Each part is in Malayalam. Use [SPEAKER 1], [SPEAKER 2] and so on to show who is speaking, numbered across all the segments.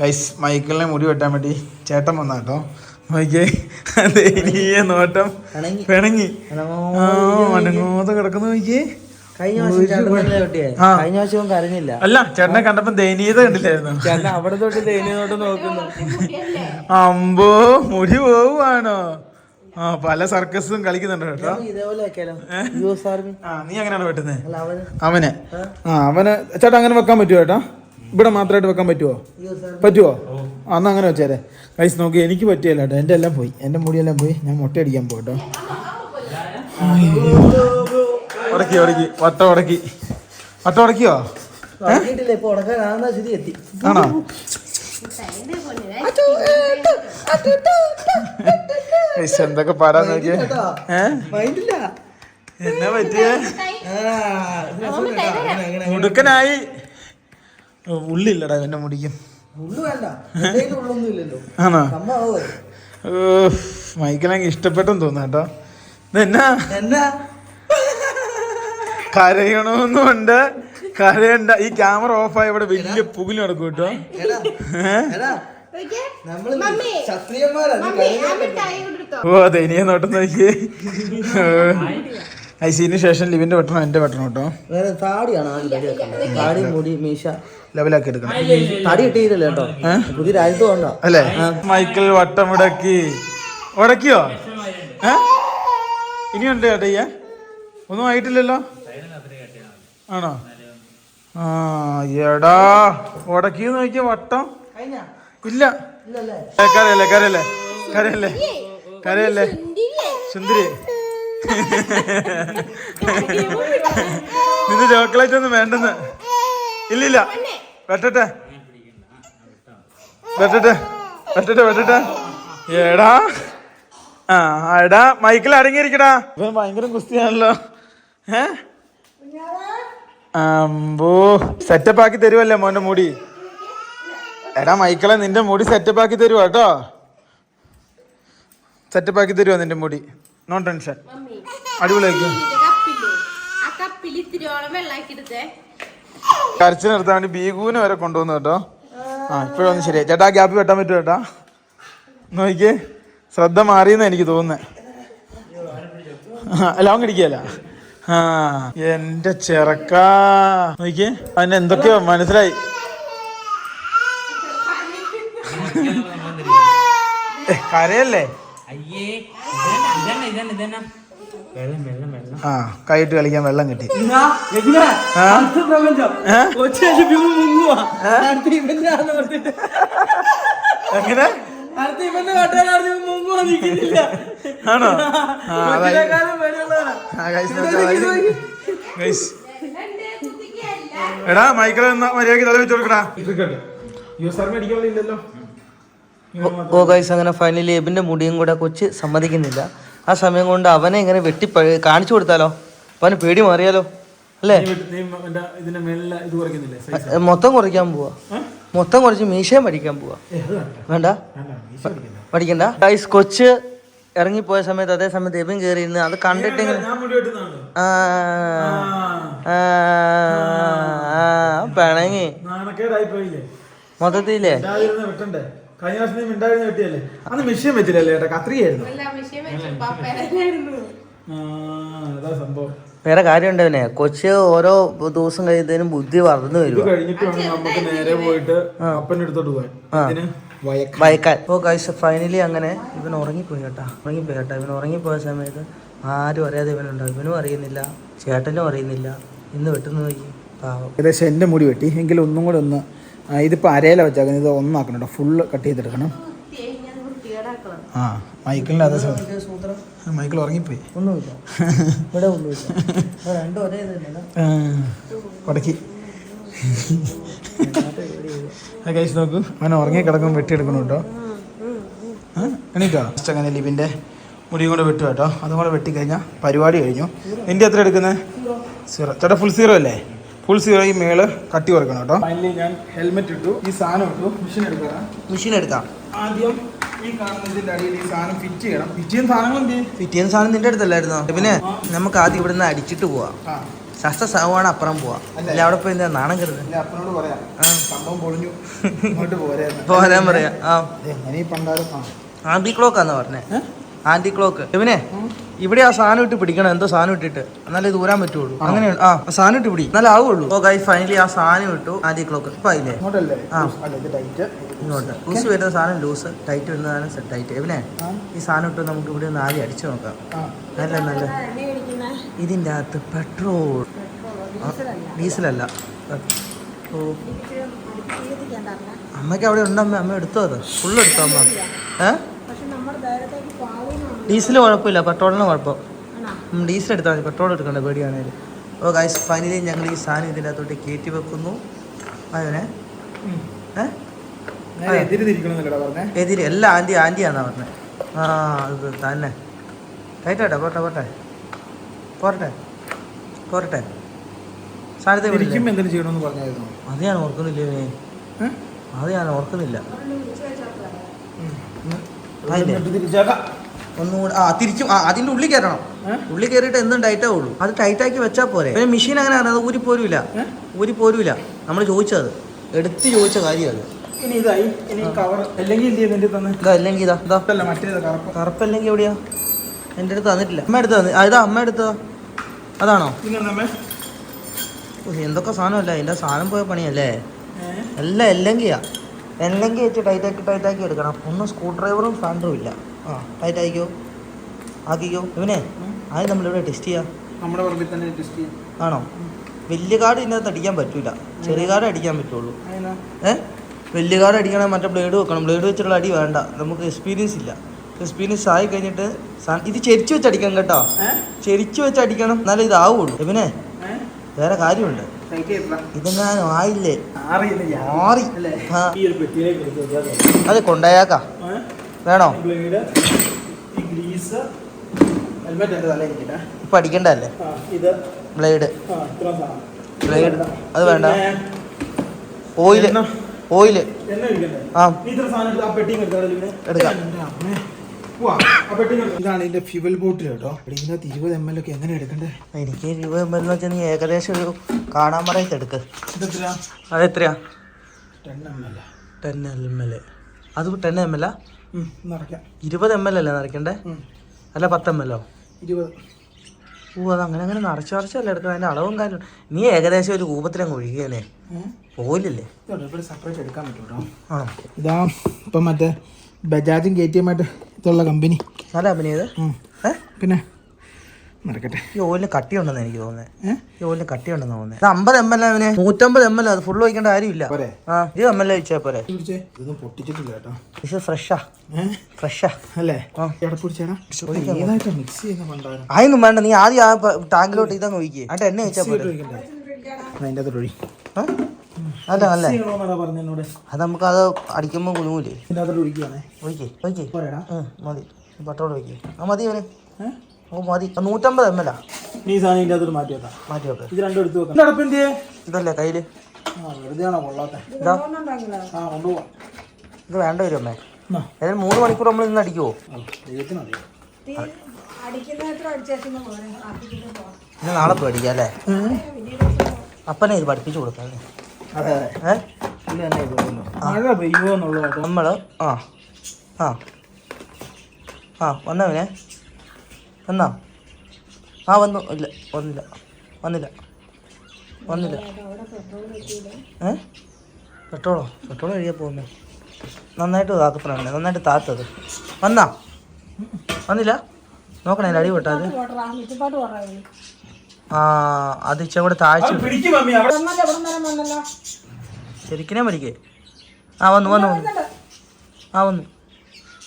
[SPEAKER 1] ഗൈസ് മൈക്കിളിനെ മുടി വെട്ടാൻ വേണ്ടി ചേട്ടൻ വന്ന കേട്ടോ. നോക്കിയേ ദയനീയ നോട്ടം, പിണങ്ങി അനങ്ങോതെ കിടക്കുന്ന നോക്കിയേ. അല്ല ചേട്ടനെ കണ്ടപ്പോ ദയനീയത കണ്ടില്ലായിരുന്നു. ചേട്ടൻ അവിടെ തൊട്ട് ദയനീയതോട്ട് നോക്കുന്നു. അമ്പോ മുടി പോവുകയാണോ? ആ പല സർക്കസും കളിക്കുന്നുണ്ട് കേട്ടോ. നീ അങ്ങനെയാണ് വെട്ടുന്നത് അവനെ? അവന് ചേട്ടാ അങ്ങനെ വെക്കാൻ പറ്റുമോ ചേട്ടാ? ഇവിടെ മാത്രമായിട്ട് വെക്കാൻ പറ്റുമോ? അന്ന് അങ്ങനെ വെച്ചേരെ. ഗൈസ് നോക്കി, എനിക്ക് പറ്റിയല്ല കേട്ടോ. എൻ്റെ എല്ലാം പോയി, എൻ്റെ മുടിയെല്ലാം പോയി. ഞാൻ മുട്ടയടിക്കാൻ പോട്ടോ. ഉടക്കി വട്ടം ഉടക്കിയോ? ആണോ? എന്തൊക്കെ പാടാൻ നോക്കിയേ. എന്നാ പറ്റിയേ? മുടുക്കനായി. ഉള്ളില്ലടാ എന്റെ മുടിക്കും. ആണോ? മൈക്കിളെങ്കിൽ ഇഷ്ടപ്പെട്ടെന്ന് തോന്നുന്നു കേട്ടോ. ഇതെന്നാ കരയണമെന്നുണ്ട്. കരയണ്ട. ഈ ക്യാമറ ഓഫായി ഇവിടെ വലിയ പുകില് നടക്കും കേട്ടോ. ഓ ദയനീയ നോട്ടം നോക്കിയേ. ഐസിന് ശേഷം ലിവിന്റെ വെട്ടണം, എന്റെ വെട്ടണം കേട്ടോ. താടി മുടി മീശ ലെവലാക്കി എടുക്കണം. താടി കിട്ടിയില്ലല്ലോ കേട്ടോ. പുതിയ രാജ്യത്ത് കൊണ്ടോ അല്ലേ? മൈക്കിൾ വട്ടം ഉടക്കിയോ? ഇനിയുണ്ട് ചേട്ടാ. ഒന്നും ആയിട്ടില്ലല്ലോ. ആണോ? ആ എടാ ഉടക്കിന്ന് നോക്കിയ വട്ടം ഇല്ല. കരയല്ലേ സുന്ദരി. നിന്റെ ചോക്ലേറ്റ് ഒന്നും വേണ്ടെന്ന്. ഇല്ലില്ല, വെട്ടട്ടെ. എടാ എടാ മൈക്കിൾ അടങ്ങിയിരിക്കടാ. ഇവൻ ഭയങ്കര കുസ്തിയാണല്ലോ. അമ്പോ സെറ്റപ്പ് ആക്കി തരുവല്ലേ മോന്റെ മുടി. എടാ മൈക്കിളെ നിന്റെ മുടി സെറ്റപ്പ് ആക്കി തരുവാ കേട്ടോ. സെറ്റപ്പ് ആക്കി തരുവാ നിന്റെ മുടി. No tension. അടിപൊളിയാക്കി. കരച്ചിൽ നിർത്താൻ വേണ്ടി ബീഗൂനെ വരെ കൊണ്ടുവന്നു കേട്ടോ. ഇപ്പോഴൊന്നും ശരിയാ. ചേട്ടാ ഗ്യാപ്പ് വെട്ടാൻ പറ്റുമോ ചേട്ടാ? നോക്കിയേ, ശ്രദ്ധ മാറിയെന്ന് എനിക്ക് തോന്നുന്നേ. അല്ല അവൻ കടിക്കല്ല. എന്റെ ചെറുക്കാ നോക്കിയേ, അതിന് എന്തൊക്കെയോ മനസ്സിലായി. കരയല്ലേ? കൈയിട്ട് കളിക്കാൻ വെള്ളം കിട്ടി. എങ്ങനെ ആണോ? എടാ മൈക്കിളെ മര്യാദക്ക് തല വെച്ച് കൊടുക്കടാ.
[SPEAKER 2] ഓ ഗൈസ്, അങ്ങനെ ഫൈനലി എബിന്റെ മുടിയും കൂടെ കൊച്ച് സമ്മതിക്കുന്നില്ല. ആ സമയം കൊണ്ട് അവനെ ഇങ്ങനെ വെട്ടി കാണിച്ചു കൊടുത്താലോ? അവന് പേടി മാറിയാലോ അല്ലേ? മൊത്തം കുറയ്ക്കാൻ പോവാ. മൊത്തം കുറച്ച് മീശയും പഠിക്കാൻ പോവാ. വേണ്ട, പഠിക്കണ്ട. ഗൈസ് കൊച്ച് ഇറങ്ങിപ്പോയ സമയത്ത് അതേ സമയത്ത് എബിൻ കയറിയിരുന്ന് അത് കണ്ടിട്ടെങ്കിലും പിണങ്ങി മൊത്തത്തില്ലേ. വേറെ കാര്യം ഉണ്ടവനെ, കൊച്ച് ഓരോ ദിവസം കഴിയുന്നതിനും ബുദ്ധി വളർന്നു വരും. വയക്കാൻ. ഓ ഗൈസ് ഫൈനലി അങ്ങനെ ഇവൻ ഉറങ്ങിപ്പോയി കേട്ടോ. ഇവൻ ഉറങ്ങിപ്പോയ സമയത്ത് ആരും അറിയാതെ ഇവനുണ്ടാവും. ഇവനും അറിയുന്നില്ല, ചേട്ടനും അറിയുന്നില്ല. ഇന്ന് വെട്ടുന്ന നോക്കി പാവം.
[SPEAKER 1] ഏകദേശം എൻ്റെ മുടി വെട്ടി. എങ്കിലും ഒന്നും കൂടെ ഒന്ന് ഇതിപ്പോൾ അരയില വെച്ചാൽ ഇത് ഒന്നാക്കണം കേട്ടോ. ഫുള്ള് കട്ട് ചെയ്തെടുക്കണം. മൈക്കിളിൻ്റെ അതേ സമയം മൈക്കിൾ ഉറങ്ങിപ്പോയി.
[SPEAKER 2] ഒന്നുമില്ല ഇവിടെ ഒന്നുമില്ല. രണ്ടും ഒരേ
[SPEAKER 1] ഉടക്കി കഴിച്ച് നോക്കൂ. അവനെ ഉറങ്ങി കിടക്കും. വെട്ടിയെടുക്കണം കേട്ടോ. എണീറ്റോ? അങ്ങനെ ലിബിൻ്റെ മുടിയും കൂടെ വെട്ടു കേട്ടോ. അതും കൂടെ വെട്ടിക്കഴിഞ്ഞാൽ പരിപാടി കഴിഞ്ഞു. നിൻ്റെ എത്ര എടുക്കുന്നത്? 0. ചേട്ടാ ഫുൾ 0 അല്ലേ? ഫുൾ 0. ഈ മേള് കട്ടി കുറക്കണം കേട്ടോ. ഫൈനലി ഞാൻ ഹെൽമെറ്റ് ഇട്ടു. ഈ സാധനം ഇട്ടു. മെഷീൻ എടുക്കാം. ആദ്യം ഈ കാണുന്നതിൻ്റെ അടിയിൽ ഈ സാധനം ഫിറ്റ് ചെയ്യണം. ഫിറ്റ് ചെയ്യുന്ന സാധനങ്ങൾ എന്ത് ചെയ്യും?
[SPEAKER 2] ഫിറ്റ് ചെയ്യുന്ന സാധനം നിന്റെ അടുത്തല്ലായിരുന്നോ? പിന്നെ നമുക്ക് ആദ്യം ഇവിടെ നിന്ന് അടിച്ചിട്ട് പോവാം. സക്സസ് ആവുകയാണ് അപ്പുറം പോവാം അല്ലെ അവിടെ പോയി എന്താ നാണം കരുത്
[SPEAKER 1] അപ്പനോട് പറയാം സംഭവം പൊളിഞ്ഞു ഇങ്ങോട്ട്
[SPEAKER 2] പോരാൻ പറയാം. ആ
[SPEAKER 1] എങ്ങനെ പണ്ടാലും
[SPEAKER 2] ആന്റി ക്ലോക്കാന്ന് പറഞ്ഞേ. ആന്റി ക്ലോക്ക് ഇവനെ ഇവിടെ ആ സാധനം ഇട്ട് പിടിക്കണം. എന്തോ സാധനം ഇട്ടിട്ട് എന്നാലേ ദൂരാൻ പറ്റുള്ളൂ. അങ്ങനെയാണ്. ആ സാധനം ഇട്ട് പിടി എന്നാലേ ആവുള്ളൂ. ഓ ഗൈസ് ഫൈനലി ആ സാധനം ഇട്ടു. ആന്റി ക്ലോക്ക് ഇപ്പൊ ആയില്ലേ? ആ ഇങ്ങോട്ട് ലൂസ് വരുന്ന സാധനം ലൂസ്, ടൈറ്റ് വരുന്ന സാധനം സെറ്റ് ടൈറ്റ്. ഇവനെ ഈ സാധനം ഇട്ട് നമുക്ക് ഇവിടെ ഒന്ന് ആദ്യം അടിച്ചു നോക്കാം. നല്ല നല്ല ഇതിൻ്റെ അകത്ത് പെട്രോൾ, ഡീസലല്ല. ഓ അമ്മയ്ക്ക് അവിടെ ഉണ്ടമ്മ, അമ്മ എടുത്തോ? അത് ഫുള്ള് എടുത്തോ അമ്മ? ഡീസൽ കുഴപ്പമില്ല, പെട്രോളിന് കുഴപ്പം. ഡീസൽ എടുത്താൽ മതി, പെട്രോൾ എടുക്കണ്ട പേടിയാണേലും. ഓ ഗൈസ് ഫൈനലി ഞങ്ങൾ ഈ സാധനം ഇതിൻ്റെ അകത്തോട്ട് കയറ്റി വെക്കുന്നു. അതിനെ എതിര് എല്ലാം ആൻറ്റിയാന്നാ പറഞ്ഞത്. ആ അത് തന്നെ ടൈറ്റാട്ടെ. പോട്ടെ സാധനത്തെ അത് ഞാൻ ഓർക്കുന്നില്ല. അത് ഞാൻ ഓർക്കുന്നില്ല. ഒന്നുകൂടെ തിരിച്ചും അതിൻ്റെ ഉള്ളിൽ കയറണം. ഉള്ളിൽ കയറിയിട്ട് എന്തും ടൈറ്റാ ഉള്ളൂ. അത് ടൈറ്റാക്കി വെച്ചാൽ പോരെ. പിന്നെ മെഷീൻ അങ്ങനെ അത് ഊരി പോരൂല. നമ്മൾ ചോദിച്ചത് എടുത്ത് ചോദിച്ച കാര്യം അത്. അല്ലെങ്കിൽ ഇതാ കറുപ്പല്ലെങ്കിൽ എവിടെയാ? എൻ്റെ അടുത്ത് തന്നിട്ടില്ല. അമ്മ എടുത്ത് തന്നെ. ഇതാ അമ്മ എടുത്തതാ. അതാണോ? എന്തൊക്കെ സാധനമല്ല അതിൻ്റെ സാധനം പോയ പണിയല്ലേ എല്ലാം. അല്ലെങ്കിൽ വെച്ച് ടൈറ്റാക്കി എടുക്കണം. ഒന്നും സ്ക്രൂ ഡ്രൈവറും ഫാൻഡറും ഇല്ല. ടൈറ്റാക്കിക്കോ, ആക്കിക്കോ. ഇവനെ ആദ്യം നമ്മളിവിടെ ടെസ്റ്റ് ചെയ്യാം.
[SPEAKER 1] നമ്മുടെ പറമ്പിൽ തന്നെ ടെസ്റ്റ് ചെയ്യാം.
[SPEAKER 2] ആണോ? വലിയ കാർഡ് ഇതിനകത്ത് അടിക്കാൻ പറ്റൂല, ചെറിയ കാർഡ് അടിക്കാൻ പറ്റുള്ളൂ. വലിയ കാർഡ് അടിക്കണമെങ്കിൽ മറ്റേ ബ്ലേഡ് വെക്കണം. ബ്ലേഡ് വെച്ചിട്ടുള്ള അടി വേണ്ട, നമുക്ക് എക്സ്പീരിയൻസ് ഇല്ല. എക്സ്പീരിയൻസ് ആയി കഴിഞ്ഞിട്ട് ഇത് ചെരിച്ച് വെച്ച് അടിക്കണം കേട്ടോ. ചെരിച്ച് വെച്ച് അടിക്കണം, എന്നാലേ ഇതാവുള്ളൂ. ഇവനെ വേറെ കാര്യമുണ്ട്. ഇതെങ്ങാനും ആയില്ലേ? അത് കൊണ്ടയാക്കാം. വേണോ? ഇപ്പൊ അടിക്കണ്ടല്ലേ ബ്ലേഡ്? അത് വേണ്ട. ഓയില് എടുക്കാം.
[SPEAKER 1] ഇതാണ് ഇതിന്റെ ഫ്യൂവൽ ബോട്ടിൽ കേട്ടോ. ഇതിനകത്ത് 20 ml ഒക്കെ എങ്ങനെ എടുക്കണ്ടേ?
[SPEAKER 2] എനിക്ക് 20 ml എന്ന് വെച്ചാൽ നീ ഏകദേശം ഒരു കാണാൻ പറയത്ത് എടുക്ക്. അതെത്രയാ? 10 ml. അത് 10 ml? 20 ml അല്ലേ നിറയ്ക്കണ്ടേ? അല്ല 10 ml?
[SPEAKER 1] 20.
[SPEAKER 2] ഓ അത് അങ്ങനെ നിറച്ചല്ല എടുക്കണം. അതിൻ്റെ അളവും കാര്യം നീ ഏകദേശം ഒരു രൂപത്തിലങ്ങ് ഒഴുകിയല്ലേ. ഓയിലല്ലേ
[SPEAKER 1] സെപ്പറേറ്റ് എടുക്കാൻ പറ്റും. ആണോ? ഇതാ ഇപ്പം മറ്റേ ബജാജും KTM ആയിട്ട് ഇതുള്ള കമ്പനി.
[SPEAKER 2] നല്ല കമ്പനി ഇത്.
[SPEAKER 1] പിന്നെ നടക്കട്ടെ.
[SPEAKER 2] ഈ ഓയിലിന് കട്ടിയുണ്ടെന്ന് എനിക്ക് തോന്നുന്നത്. ഈ ഓയിലിന് കട്ടിയുണ്ടെന്ന് തോന്നുന്നത്. ഇത് 50 ml അവന് 150 ml. അത് ഫുള്ള് ഒഴിക്കേണ്ട കാര്യമില്ല. 20 ml ഒഴിച്ചാൽ പോരെ.
[SPEAKER 1] ഇതൊന്നും പൊട്ടിച്ചിട്ടില്ല കേട്ടോ.
[SPEAKER 2] ഇത് ഫ്രഷാ അല്ലേ? അതൊന്നും വേണ്ട. നീ ആദ്യം ആ ടാങ്കിലോട്ട് ഇതങ്ങ് ഒഴിക്കേ. ആ എണ്ണ ഒഴിച്ചാൽ പോരെ.
[SPEAKER 1] അതിൻ്റെ അകത്തോട്ട് ഒഴി.
[SPEAKER 2] അല്ല അത് നമുക്ക് അത് അടിക്കുമ്പോൾ കുലുങ്ങൂലേ. ഒഴിക്കേ മതി. പെട്രോൾ ഒഴിക്കേ. മതി അവന്. ഓ മതി. 150 ml.
[SPEAKER 1] നീ സാധനം ഇതിൻ്റെ അകത്തോട്ട് മാറ്റി വെക്കാം. ഇത് രണ്ടും എടുത്ത് വെക്കാം.
[SPEAKER 2] ഇതല്ലേ കയ്യില്?
[SPEAKER 1] വെറുതെയാണോ കൊള്ളാത്ത? കൊണ്ടുപോവാം.
[SPEAKER 2] ഇത് വേണ്ട വരും അമ്മേ. ഏതായാലും 3 മണിക്കൂർ നമ്മൾ ഇന്ന് അടിക്കുവോ? ഇന്ന് നാളെ പേടിക്കാം അല്ലേ? അപ്പനെ ഇത് പഠിപ്പിച്ചു കൊടുക്കാം. നമ്മള് വന്നവനെ വന്നു. ഇല്ല വന്നില്ല. പെട്രോൾ കഴിയാൻ പോകുന്നേ. നന്നായിട്ട് താക്കത്തണേ, നന്നായിട്ട് താത്തത്. വന്നില്ല. നോക്കണേ അടി പൊട്ടാത്. അത് ഇച്ചിരി കൂടെ താഴ്ച ശരിക്കിനെ മരിക്കേ.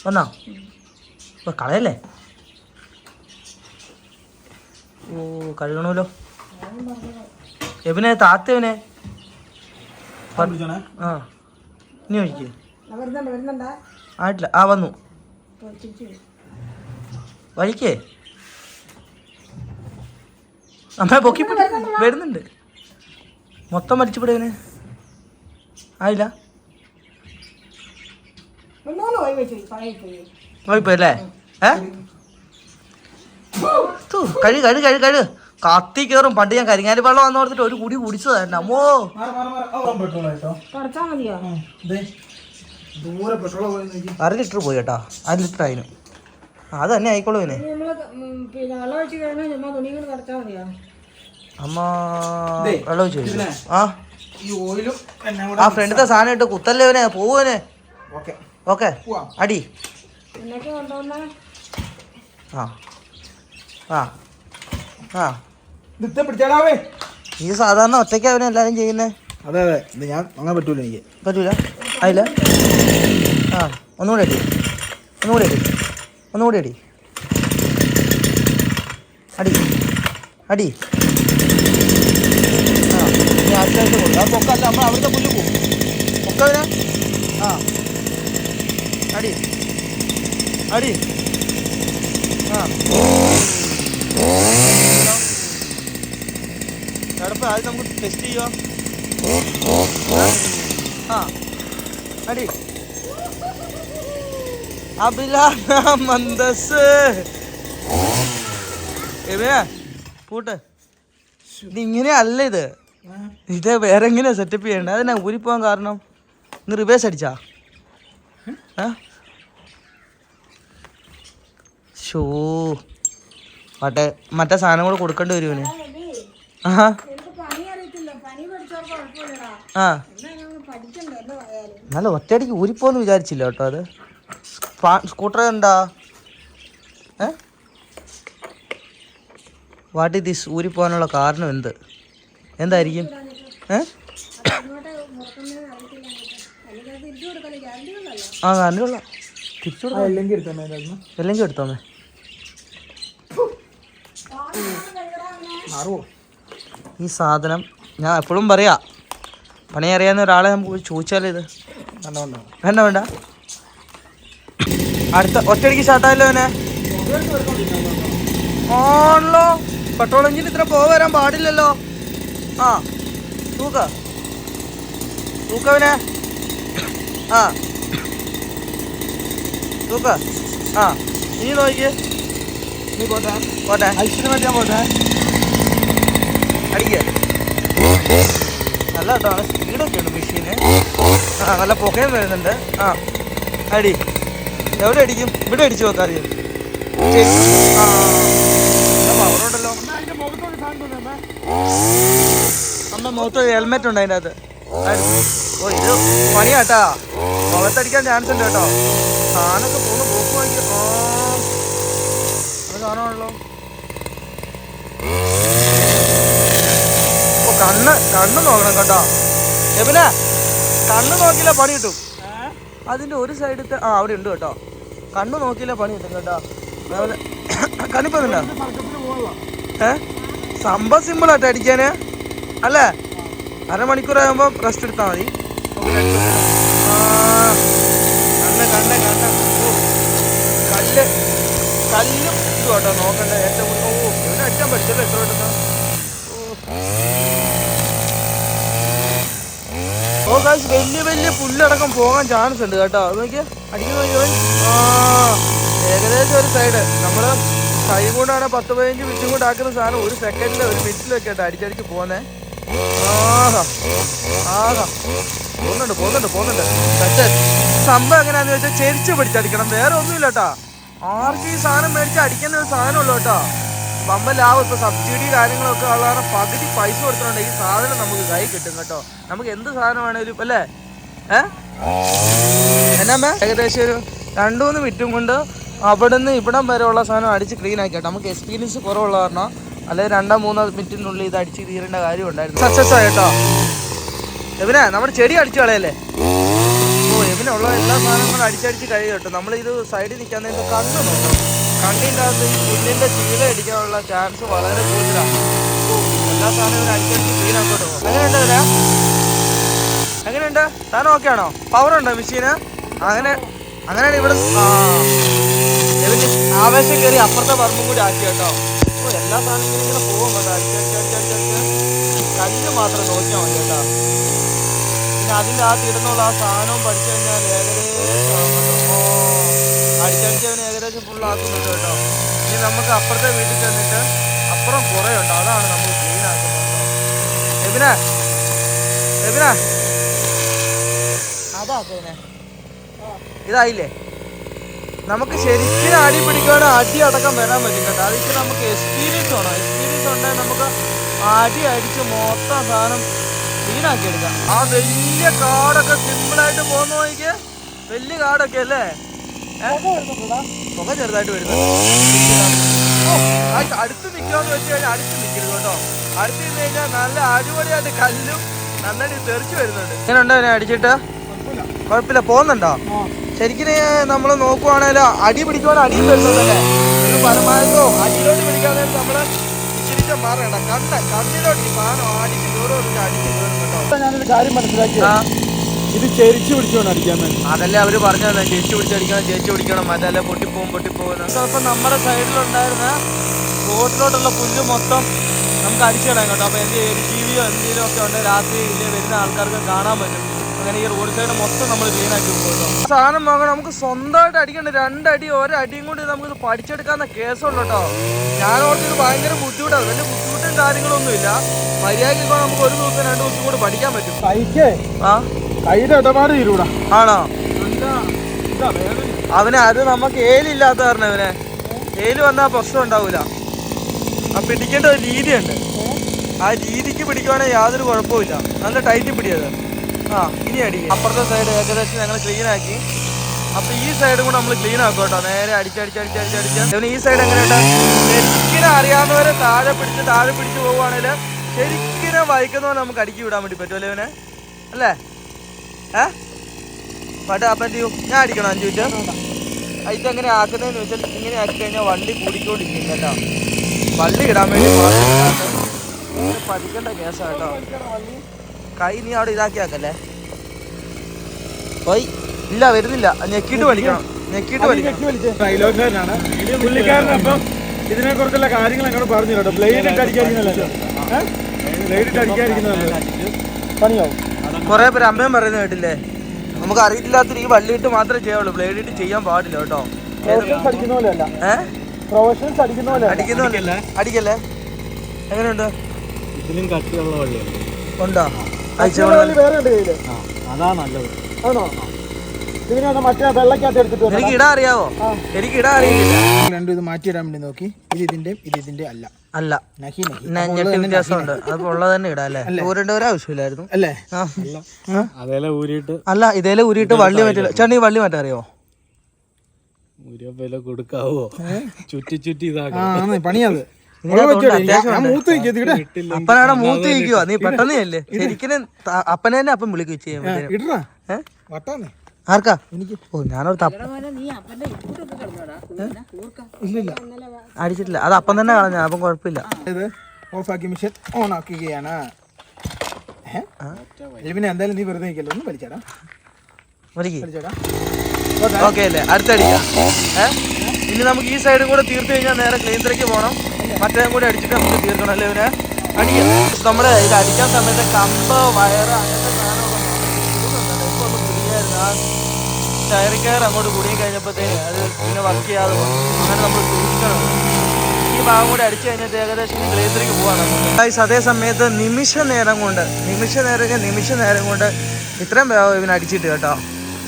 [SPEAKER 2] വന്നു ഇപ്പൊ കളയല്ലേ? ഓ കഴുകണമല്ലോ. എവനെ താത്തവനെ ഇനി ഒഴിക്കേ. ആയിട്ടില്ല. വന്നു വഴിക്കേ. അമ്മ പൊക്കി വരുന്നുണ്ട്. മൊത്തം മരിച്ചുപിടുവനെ. ആയില്ല. പോയിപ്പോയല്ലേ? കഴു കത്തി കയറും. പണ്ട് ഞാൻ കരിങ്ങാലി വെള്ളം വന്ന് കൊടുത്തിട്ട് ഒരു കുടി കുടിച്ചതായിരുന്നു. അമ്മോ അര ലിറ്റർ പോയി കേട്ടാ. 1 ലിറ്റർ ആയിരുന്നു. അത് തന്നെ ആയിക്കോളൂ. പിന്നെ അമ്മ വെള്ളം ഒഴിച്ചു. ആ ഫ്രണ്ടിത്തെ സാധനം ഇട്ട് കുത്തല്ലേ ഇവനെ. പോവുവനെ. ഓക്കെ അടി. ആ ആ ആ ഈ സാധാരണ ഒറ്റയ്ക്ക് അവനെ എല്ലാരും ചെയ്യുന്നേ.
[SPEAKER 1] അതെ അതെ ഇത് ഞാൻ അങ്ങനെ പറ്റൂല. എനിക്ക്
[SPEAKER 2] പറ്റൂല. അതില്ല. ആ ഒന്നുകൂടെ അടി. ഒന്നുകൂടി അടി. ഒന്നുകൂടി അടി. അടി അടി. ആ ഇനി അടുത്തായിട്ട് കൊടുക്കും. ആ പൊക്കല്ല നമ്മൾ അവിടുത്തെ പുല്ല് പോകും. പൊക്കവിനെ. ആ അടി അടി. ആ എടപ്പ ആദ്യം നമുക്ക് ടെസ്റ്റ് ചെയ്യാം. ആ അടി. മന്ദസ് പൂട്ട്. ഇതിങ്ങനെ അല്ല ഇത്. ഇത് വേറെ എങ്ങനെയാ സെറ്റപ്പ് ചെയ്യണ്ടേ? അതിനാ ഊരിപ്പോവാൻ കാരണം. ഇന്ന് റിവേഴ്സ് അടിച്ചാ. ഷോ മറ്റേ സാധനം കൂടെ കൊടുക്കേണ്ടി വരുവന്. ആ ആ നല്ല ഒറ്റയടിക്ക് ഊരിപ്പോന്ന് വിചാരിച്ചില്ല കേട്ടോ. അത് സ്കൂട്ടർ എന്താ വാട്ട് ഇസ് ദിസ്? ഊരിപ്പോകാനുള്ള കാരണം എന്തായിരിക്കും? ആ കറണ്ടുള്ള തിരിച്ചു കൊടുക്കാം. എല്ലെങ്കിൽ എടുത്തോമേ. ഈ സാധനം ഞാൻ എപ്പോഴും പറയാ, പണി അറിയാവുന്ന ഒരാളെ നമുക്ക് ചോദിച്ചാലേ ഇത് വേണ്ട വേണ്ട. അടുത്ത ഒറ്റയടിക്ക് സ്റ്റാർട്ടായല്ലോ അവനെ. ആണല്ലോ. പെട്രോൾ എഞ്ചിൻ ഇത്ര വരാൻ പാടില്ലല്ലോ. ആ തൂക്കവനെ. ആ തൂക്ക. ആ ഇനി നോക്കിക്കേ. നീ പോട്ടെ പോട്ടെ. ഐസിന് വേണ്ടി ഞാൻ പോട്ടെ. അടിക്കുക. നല്ല കേട്ടോ. നല്ല സ്പീഡൊക്കെ ഉണ്ട് മെഷീന്. ആ നല്ല പുകയും വരുന്നുണ്ട്. ആ അടി. എവിടെ അടിക്കും? ഇവിടെ അടിച്ചു നോക്കാറിയോ? ആ പവറുണ്ടല്ലോ. അമ്മ മുഖത്ത് ഹെൽമെറ്റ് ഉണ്ട് അതിൻ്റെ അകത്ത്. ഓ ഇത് പണിയാട്ടാ. മുഖത്തടിക്കാൻ ചാൻസ് ഉണ്ട് കേട്ടോ. സാധനമൊക്കെ പോകുന്ന പോക്ക് വാങ്ങിക്കും. അത് കാണുവാണല്ലോ. ഓ കണ്ണ് നോക്കണം കേട്ടോ. എബിനെ കണ്ണ് നോക്കിയില്ല പണി കിട്ടും. അതിൻ്റെ ഒരു സൈഡത്തെ അവിടെ ഉണ്ട് കേട്ടോ. കണ്ണ് നോക്കിയില്ല പണി കിട്ടും കേട്ടോ. അതേപോലെ കണിപ്പന്നില്ല. സംഭവം സിമ്പിളാട്ടോ അടിക്കാന് അല്ലേ. അരമണിക്കൂറാകുമ്പോൾ റെസ്റ്റ് എടുത്താൽ മതി. കണ്ണ് കല്ലും ഇത് കേട്ടോ നോക്കണ്ടേ ഏറ്റവും കൂടുതൽ. ഓ ഇവനെ അടിക്കാൻ പഠിച്ചല്ലോ എത്ര പെട്ടെന്ന്. ഓ കാശ് വലിയ പുല്ലടക്കം പോകാൻ ചാൻസ് ഉണ്ട് കേട്ടോ. അത് നോക്കിയാൽ അടിക്കുന്ന ഏകദേശം ഒരു സൈഡ് നമ്മൾ കൈ കൊണ്ടാണ് 10-15 മിനിറ്റും കൊണ്ട് ആക്കുന്ന സാധനം 1 സെക്കൻഡിൽ 1 മിനിറ്റിലൊക്കെ ആയിട്ട് അടിച്ചടിച്ച് പോകുന്നേ. പോകുന്നുണ്ട്. സംഭവം എങ്ങനെയാന്ന് വെച്ചാൽ ചെരിച്ച് പിടിച്ചടിക്കണം. വേറെ ഒന്നുമില്ല കേട്ടോ. ആർക്കും ഈ സാധനം മേടിച്ച് അടിക്കുന്ന ഒരു സാധനമുള്ളൂ കേട്ടോ. പമ്പ ലാഭം. ഇപ്പൊ സബ്സിഡി കാര്യങ്ങളൊക്കെ ഉള്ളതാണ്. പകുതി പൈസ കൊടുത്തിട്ടുണ്ട് ഈ സാധനം നമുക്ക് കൈ കിട്ടും കേട്ടോ. നമുക്ക് എന്ത് സാധനം വേണേലും അല്ലേ. എന്നാ ഏകദേശം ഒരു 2-3 മിനിറ്റും കൊണ്ട് അവിടെ നിന്ന് ഇവിടം വരെ ഉള്ള സാധനം അടിച്ച് ക്ലീൻ ആക്കി കേട്ടോ. നമുക്ക് എക്സ്പീരിയൻസ് കുറവുള്ള കാരണം അല്ലെങ്കിൽ 2-3 മിനിറ്റിനുള്ളിൽ ഇത് അടിച്ച് തീരേണ്ട കാര്യം ഉണ്ടായിരുന്നു. സക്സസ് ആയിട്ടോ. എബിനെ നമ്മുടെ ചെടി അടിച്ചു കളയല്ലേ. ഓ എബിനുള്ള എല്ലാ സാധനങ്ങളും അടിച്ചടിച്ച് കഴിയും കേട്ടോ. നമ്മളിത് സൈഡിൽ നിൽക്കാൻ നേരത്തെ കണ്ണ് നോക്കണം. കണ്ണിൻ്റെ അകത്ത് ഈ പുല്ലിൻ്റെ ചീല അടിക്കാനുള്ള ചാൻസ് വളരെ കൂടുതലാണ്. എല്ലാ സാധനവും അടിച്ചടിച്ച് ക്ലീൻ ആക്കോട്ടോ. എങ്ങനെയുണ്ട് സാധനം? ഓക്കെ ആണോ? പവറുണ്ടോ മെഷീന്? അങ്ങനെയാണ് ഇവിടെ ആവേശം കയറി അപ്പുറത്തെ പറമ്പും കൂടി ആക്കി കേട്ടോ. ഓ എല്ലാ സാധനം ഇങ്ങനെ പോകും കേട്ടോ. അടിച്ചടിച്ച് കല്ല് മാത്രം നോക്കിയാൽ മതി കേട്ടോ. പിന്നെ അതിൻ്റെ ആ ഇടുന്നുള്ള ആ സാധനവും പഠിച്ചു കഴിഞ്ഞാൽ അടിച്ചടിച്ചവന് ഏകദേശം ഫുള്ളാക്കുന്നുണ്ട് കേട്ടോ. ഇനി നമുക്ക് അപ്പുറത്തെ വീട്ടിൽ ചെന്നിട്ട് അപ്പുറം കുറേ ഉണ്ട്, അതാണ് നമ്മൾ ക്ലീൻ ആക്കുന്നത്. എബിനെ എബിനെ അതാക്കേ ഇതായില്ലേ? നമുക്ക് ശരിക്കും അടി പിടിക്കാതെ അടി അടക്കം വരാൻ പറ്റും കേട്ടോ. അതിക്ക് നമുക്ക് എക്സ്പീരിയൻസ് വേണം. എക്സ്പീരിയൻസ് ഉണ്ടെങ്കിൽ നമുക്ക് അടി അടിച്ച് മൊത്തം സാധനം ക്ലീനാക്കി എടുക്കാം. ആ വലിയ കാടൊക്കെ സിമ്പിളായിട്ട് പോകുന്ന നോക്കിക്ക്, വലിയ കാടൊക്കെ അല്ലേ? പുക ചെറുതായിട്ട് വരുന്നത്. അടുത്ത് നിൽക്കാന്ന് വെച്ച് കഴിഞ്ഞാൽ അടുത്ത് നിൽക്കരുത് കേട്ടോ. അടുത്ത് നിന്ന് കഴിഞ്ഞാൽ നല്ല അടിപൊളിയായിട്ട് കല്ലും നന്നായിട്ട് തെറിച്ച് വരുന്നുണ്ട്. എങ്ങനെയുണ്ടോ അതിനെ അടിച്ചിട്ട്? കുഴപ്പമില്ല, പോകുന്നുണ്ടോ? ശരിക്കും നമ്മൾ നോക്കുവാണെങ്കിൽ അടി പിടിക്കുവാണെങ്കിൽ അടിയും വരുന്നുണ്ടല്ലേ? ഒരു പരമാവധോ അടിയിലോട്ട് പിടിക്കാതെ നമ്മൾ ഇച്ചിരിച്ച മാറേണ്ട. കണ്ണിലോട്ട് ഈ സാധനം അടിച്ച് ദൂരോട്ട് അടിച്ച് കയറുന്നുണ്ടോ?
[SPEAKER 1] ഞാനൊരു കാര്യം മനസ്സിലാക്കിയ, ഇത് ചെരിച്ച് പിടിച്ചോണ്ട് അടിക്കാൻ വേണ്ടി.
[SPEAKER 2] അതല്ലേ അവര് പറഞ്ഞത്, ചേച്ചി പിടിച്ചടിക്കണം, ചേച്ചി പിടിക്കണം, മറ്റേ പൊട്ടിപ്പോകും. അപ്പൊ നമ്മുടെ സൈഡിലുണ്ടായിരുന്ന റോഡിലോട്ടുള്ള പുല്ല് മൊത്തം നമുക്ക് അടിച്ചിടാൻ കേട്ടോ. അപ്പൊ എന്തെങ്കിലും ജീവിയോ എന്തെങ്കിലും ഒക്കെ ഉണ്ടെങ്കിൽ രാത്രി ഇല്ലേ വരുന്ന ആൾക്കാർക്ക് കാണാൻ പറ്റും. അങ്ങനെ ഈ റോഡ് സൈഡ് മൊത്തം നമ്മൾ ക്ലീൻ ആക്കി പോകുമല്ലോ. സാധനം വാങ്ങണം, നമുക്ക് സ്വന്തമായിട്ട് അടിക്കണ്ട. 2 അടി ഒരടിയും കൊണ്ട് നമുക്കിത് പഠിച്ചെടുക്കാവുന്ന കേസുണ്ട് കേട്ടോ. ഞാൻ ഓർത്തിത് ഭയങ്കര ബുദ്ധിമുട്ടാണ്. വലിയ ബുദ്ധിമുട്ടും കാര്യങ്ങളൊന്നുമില്ല. മര്യാദയ്ക്ക് നമുക്ക് ഒരു ദിവസം 2 ദിവസം കൂടെ പഠിക്കാൻ പറ്റും.
[SPEAKER 1] കൈയുടെ ഇടപാട് ചെയ്യൂടാ.
[SPEAKER 2] ആണോ? അവനെ അത് നമുക്ക് ഏലില്ലാത്ത കാരണം അവനെ ഏല് വന്നാൽ പ്രശ്നം ഉണ്ടാവൂല. ആ പിടിക്കേണ്ട ഒരു രീതിയുണ്ട്. ആ രീതിക്ക് പിടിക്കുവാണെങ്കിൽ യാതൊരു കുഴപ്പമില്ല. നല്ല ടൈറ്റ് പിടിയത്. ഇനി അടി. അപ്പുറത്തെ സൈഡ് ഏകദേശം ഞങ്ങൾ ക്ലീൻ ആക്കി. അപ്പൊ ഈ സൈഡും കൂടെ നമ്മൾ ക്ലീൻ ആക്കും കേട്ടോ. നേരെ അടിച്ചടിച്ച് ഈ സൈഡ് എങ്ങനെയാ ശരിക്കും അറിയാവുന്നവരെ താഴെ പിടിച്ച് പോവുകയാണെങ്കിൽ ശരിക്കും വായിക്കുന്നവരെ നമുക്ക് അടുക്കി വിടാൻ വേണ്ടി പറ്റുമല്ലേ ഇവനെ? അല്ലേ? പട്ട് അപ്പം എന്ത് ചെയ്യും? ഞാൻ അടിക്കണം 5 മിനിറ്റ്. ഇതെങ്ങനെ ആക്കുന്നതെന്ന് വെച്ചാൽ ഇങ്ങനെ ആക്കി കഴിഞ്ഞാൽ വള്ളി കൂടിക്കൊണ്ടിരിക്കും കേട്ടോ. വള്ളി ഇടാൻ വേണ്ടി പഠിക്കേണ്ട കേസാണ് കേട്ടോ. കൈ നീ അവിടെ ഇതാക്കി ആക്കല്ലേ? പോയി ഇല്ല, വരുന്നില്ല. ഞെക്കിട്ട് വലിക്കണം.
[SPEAKER 1] ഡയലോഗുകാരനാണ് പുള്ളിക്കാരനപ്പം ഇതിനെ കുറിച്ചുള്ള കാര്യങ്ങൾ എന്നോട് പറഞ്ഞു കേട്ടോ. ബ്ലേഡ് ഇട്ട് അടിക്കാതിരിക്കുന്നതല്ലേ? പണിയാവും.
[SPEAKER 2] കുറെ പേര് അമ്മയും പറയുന്നത് കേട്ടില്ലേ? നമുക്ക് അറിയില്ലാത്തൊരു ഈ വള്ളിയിട്ട് മാത്രമേ ചെയ്യാവുള്ളൂ. ബ്ലേഡ് ഇട്ട് ചെയ്യാൻ പാടില്ല കേട്ടോ. അടിക്കല്ലേ? എങ്ങനെയുണ്ട്?
[SPEAKER 1] ഇതിലും കട്ടിയുള്ള വള്ളിയാണ്.
[SPEAKER 2] ഉണ്ടോ?
[SPEAKER 1] അതാ നല്ലത്.
[SPEAKER 2] എനിക്ക് ഇടാൻ അറിയാവോ? എനിക്ക് ഇടാൻ അറിയില്ല.
[SPEAKER 1] രണ്ടും ഇത് മാറ്റിയിടാൻ വേണ്ടി നോക്കി. ഇതിന്റെ അല്ല
[SPEAKER 2] ഞെട്ടി വ്യത്യാസമുണ്ട്. അപ്പൊ ഉള്ളത് തന്നെ ഇടാം അല്ലേ? ഊരേണ്ട ഒരു ആവശ്യമില്ലായിരുന്നു
[SPEAKER 1] അല്ലേ?
[SPEAKER 2] അല്ല, ഇതേലെ ഊരിയിട്ട് വള്ളി മാറ്റില്ല. ചേട്ടൻ ഈ വള്ളി മാറ്റാൻ അറിയോ?
[SPEAKER 1] കൊടുക്കാവോ? ചുറ്റി പണിയത്
[SPEAKER 2] അപ്പനാടെ മൂത്ത് കഴിക്കുവാ. നീ പെട്ടെന്ന് അല്ലേ ശരിക്കും അപ്പനെ തന്നെ അപ്പം വിളിക്കുക ചെയ്യാൻ. ആർക്കാ? എനിക്ക്. ഓ, ഞാനൊരു അടിച്ചിട്ടില്ല. അത് അപ്പം തന്നെ കളഞ്ഞ. അപ്പം കുഴപ്പമില്ല.
[SPEAKER 1] ഇത് ഓഫാക്കി മെഷീൻ ഓൺ ആക്കുകയാണ്. പിന്നെ എന്തായാലും നീ വെറുതെ നിൽക്കല്ലോ. ഒന്ന് വലിച്ചാടാ.
[SPEAKER 2] ഓക്കെ അല്ലേ? അടുത്തടിക്കാം. ഇനി നമുക്ക് ഈ സൈഡും കൂടെ തീർത്ത് കഴിഞ്ഞാൽ നേരെ ക്ലീനറിലേക്ക് പോകണം. മറ്റേ കൂടെ അടിച്ചിട്ട് നമുക്ക് തീർക്കണം അല്ലേ? ഇവനെ അടിക്കാം. നമ്മുടെ ഇത് അടിക്കാൻ സമയത്ത് കമ്പ്, വയറ് അങ്ങനത്തെ സാധനമൊക്കെ ഒന്ന് പിടിക്കായിരുന്നു. ആ ടയറിക്കയർ അങ്ങോട്ട് കുടുങ്ങി കഴിഞ്ഞപ്പോഴത്തേക്ക് അത് പിന്നെ വർക്ക് ചെയ്യാതെ അങ്ങനെ നമ്മൾ സൂക്ഷിക്കണം. ഈ ഭാഗം കൂടെ അടിച്ചു കഴിഞ്ഞിട്ട് ഏകദേശം ക്ലീനറിലേക്ക് പോകാൻ. അതേ സമയത്ത് നിമിഷ നേരം കൊണ്ട് ഇത്രയും ഇവനെ അടിച്ചിട്ട് കേട്ടോ.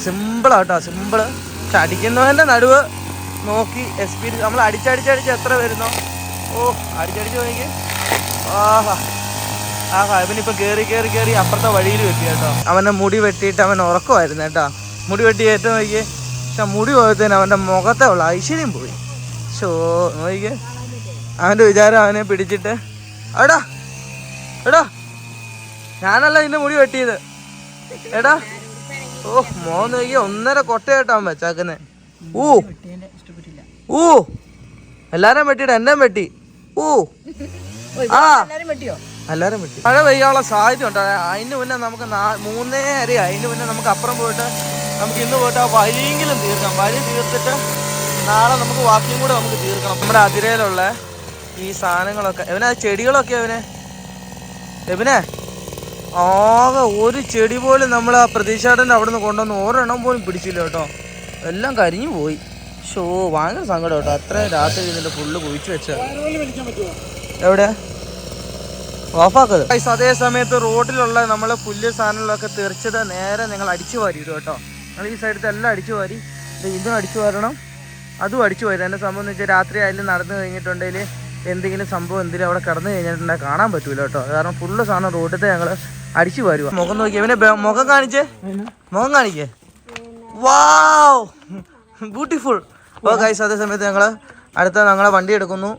[SPEAKER 2] സിമ്പിളാട്ടോ, സിമ്പിള്. പക്ഷെ അടിക്കുന്നവൻ്റെ നടുവ് നോക്കി എക്സ്പീരിയൻസ്. നമ്മൾ അടിച്ചടിച്ച് എത്ര വരുന്നോ? ഓ, അടിച്ചടിച്ച് നോക്കി. ഇവനിപ്പോൾ കയറി അപ്പുറത്തെ വഴിയിൽ വെട്ടി കേട്ടോ. അവൻ്റെ മുടി വെട്ടിയിട്ട് അവൻ ഉറക്കമായിരുന്നു കേട്ടോ. മുടി വെട്ടി ഏറ്റവും നോക്കി. പക്ഷെ മുടി പോയത്തേന് അവൻ്റെ മുഖത്തെ ഉള്ള ഐശ്വര്യം പോയി. നോക്കിക്കേ, അവൻ്റെ വിചാരം അവനെ പിടിച്ചിട്ട് എടാ ഞാനല്ല നിന്റെ മുടി വെട്ടിയത് എടാ. ഓ, മോൻ നോക്കിയ 1.5 കൊട്ടയായിട്ടാൻ വെച്ചാക്കുന്നേ. എല്ലാരും വെട്ടിയിട്ട് എന്നെ വെട്ടി. എല്ലാരും വെട്ടി. മഴ പെയ്യാനുള്ള സാധ്യത ഉണ്ട്. അതിന് മുന്നേ നമുക്ക് 3:30. അതിന് മുന്നേ നമുക്ക് അപ്പുറം പോയിട്ട് നമുക്ക് ഇന്ന് പോയിട്ട് ആ വഴിയെങ്കിലും തീർക്കാം. വഴി തീർത്തിട്ട് നാളെ നമുക്ക് വാക്കിയും കൂടെ നമുക്ക് തീർക്കണം. നമ്മുടെ അതിരയിലുള്ള ഈ സാധനങ്ങളൊക്കെ എവനെ, ചെടികളൊക്കെ എവനെ ആകെ ഒരു ചെടി പോലും നമ്മൾ ആ പ്രതീക്ഷാടൻ്റെ അവിടെ നിന്ന് കൊണ്ടുവന്ന് ഒരെണ്ണം പോലും പിടിച്ചില്ല കേട്ടോ. എല്ലാം കരിഞ്ഞു പോയി. ഭയങ്കര സങ്കടം കേട്ടോ. അത്രയും രാത്രി ഇതിൻ്റെ ഫുള്ള് കുഴിച്ച് വെച്ച. എവിടെ ഓഫാക്കത്. അതേ സമയത്ത് റോഡിലുള്ള നമ്മൾ പുല്ല് സാധനങ്ങളൊക്കെ തെറിച്ചത് നേരെ ഞങ്ങൾ അടിച്ചു വാരി ഇടും കേട്ടോ. ഞങ്ങൾ ഈ സൈഡത്തെ എല്ലാം അടിച്ചു വാരി, ഇതും അടിച്ചു വാരണം, അതും അടിച്ചു വാരി. എൻ്റെ സംഭവം എന്ന് വെച്ചാൽ രാത്രി ആയാലും നടന്നു കഴിഞ്ഞിട്ടുണ്ടെങ്കിൽ എന്തെങ്കിലും സംഭവം എന്തെങ്കിലും അവിടെ കിടന്നു കഴിഞ്ഞിട്ടുണ്ടെങ്കിൽ കാണാൻ പറ്റൂല കേട്ടോ. കാരണം ഫുള്ള് സാധനം റോഡിൽ ഞങ്ങൾ അടിച്ചു വാരുക. മുഖം നോക്കി അവനെ മുഖം കാണിച്ചേ, മുഖം കാണിക്കേ. വാവ് ബ്യൂട്ടിഫുൾ. അപ്പോൾ ഗൈസ് അതേ സമയത്ത് ഞങ്ങൾ അടുത്ത ഞങ്ങളെ വണ്ടി എടുക്കുന്നു.